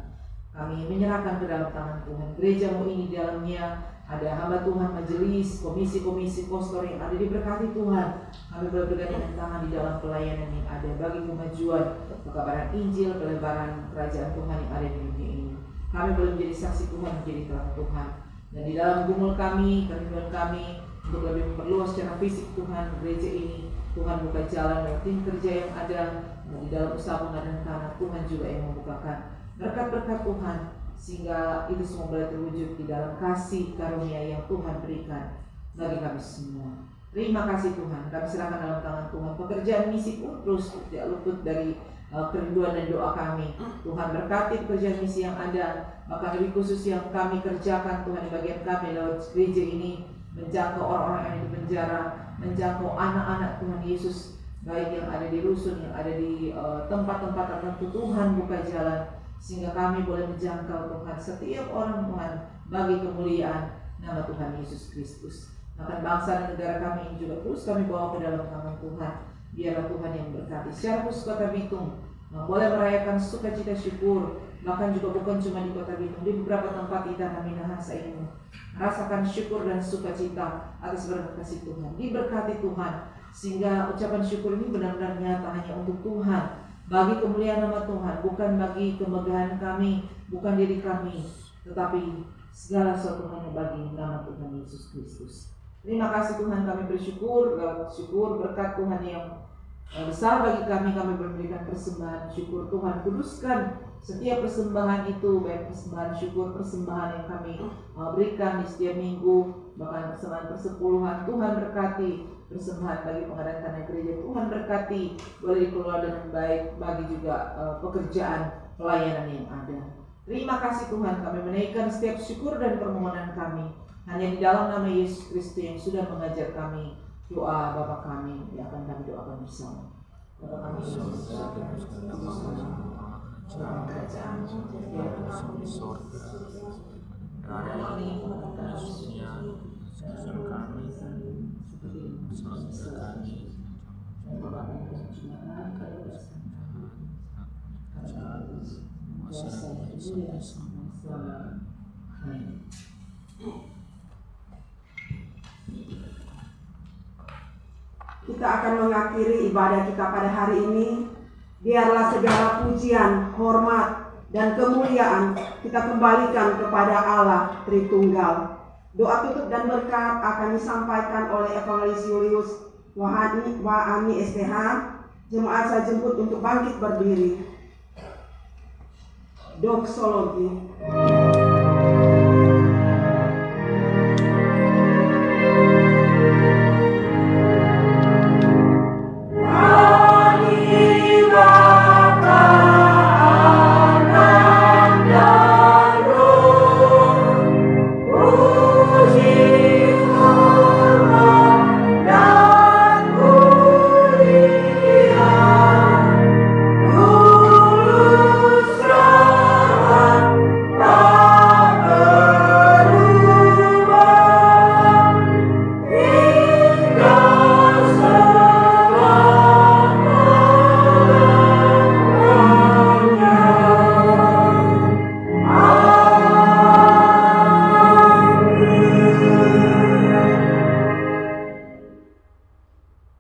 Kami menyerahkan ke dalam tangan Tuhan gerejamu ini, di dalamnya ada hamba Tuhan, majelis, komisi-komisi, pastor yang ada, diberkati Tuhan. Kami boleh bergandengan tangan di dalam pelayanan yang ada bagi kemajuan pekabaran Injil, pelebaran kerajaan Tuhan yang ada di dunia ini. Kami boleh menjadi saksi Tuhan, menjadi terang Tuhan. Dan di dalam gumul kami, kerinduan kami untuk lebih memperluas secara fisik Tuhan gereja ini, Tuhan buka jalan lewat tim kerja yang ada, dan di dalam usaha pengadaan tanah Tuhan juga yang membukakan berkat-berkat Tuhan, sehingga itu semua boleh terwujud di dalam kasih karunia yang Tuhan berikan bagi kami semua. Terima kasih Tuhan, kami serahkan dalam tangan Tuhan pekerjaan misi pun terus tidak luput dari kerinduan dan doa kami. Tuhan berkati pekerjaan misi yang ada, bahkan lebih khusus yang kami kerjakan Tuhan di bagian kami lewat gereja ini, menjangkau orang-orang yang ada di penjara, menjangkau anak-anak Tuhan Yesus, baik yang ada di rusun, yang ada di tempat-tempat tertentu. Tuhan buka jalan sehingga kami boleh menjangkau Tuhan setiap orang Tuhan bagi kemuliaan nama Tuhan Yesus Kristus. Bahkan bangsa dan negara kami ini juga terus kami bawa ke dalam tangan Tuhan. Biarlah Tuhan yang berkati secara khusus Kota Bitung boleh merayakan sukacita syukur, bahkan juga bukan cuma di Kota Bitung, di beberapa tempat di tanah Minahasa ini rasakan syukur dan sukacita atas berkat kasih Tuhan. Diberkati Tuhan sehingga ucapan syukur ini benar-benar nyata hanya untuk Tuhan, bagi kemuliaan nama Tuhan, bukan bagi kemegahan kami, bukan diri kami, tetapi segala sesuatu hanya bagi nama Tuhan Yesus Kristus. Terima kasih Tuhan, kami bersyukur, syukur berkat Tuhan yang besar bagi kami memberikan persembahan syukur. Tuhan kuduskan setiap persembahan itu, baik persembahan syukur, persembahan yang kami berikan di setiap minggu, bahkan persembahan persepuluhan. Tuhan berkati persembahan bagi pengadaan tanah gereja. Tuhan berkati boleh dikelola dengan baik bagi juga pekerjaan pelayanan yang ada. Terima kasih Tuhan, kami menaikkan setiap syukur dan permohonan kami hanya di dalam nama Yesus Kristus yang sudah mengajar kami doa Bapa kami yang akan kami doakan bersama. Bapa kami yang di surga, kerajaan-Mu di surga, dari kami manusia, susun kami, surga kami, Kita akan mengakhiri ibadah kita pada hari ini. Biarlah segala pujian, hormat, dan kemuliaan kita kembalikan kepada Allah Tritunggal. Doa tutup dan berkat akan disampaikan oleh Evangelis Julius Wahani STH. Jemaat saya jemput untuk bangkit berdiri. Doksologi.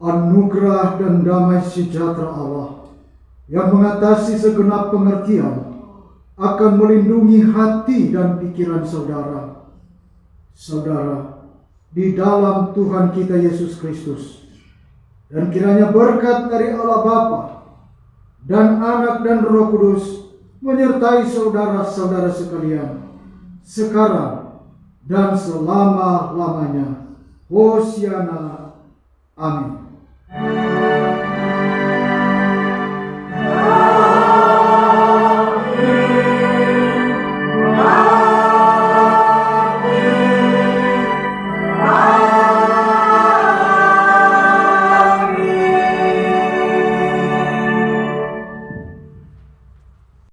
Anugerah dan damai sejahtera Allah yang mengatasi segenap pengertian akan melindungi hati dan pikiran saudara. Saudara, di dalam Tuhan kita Yesus Kristus, Dan kiranya berkat dari Allah Bapa dan Anak dan Roh Kudus menyertai saudara-saudara sekalian, sekarang dan selama-lamanya. Hosiana. Amin.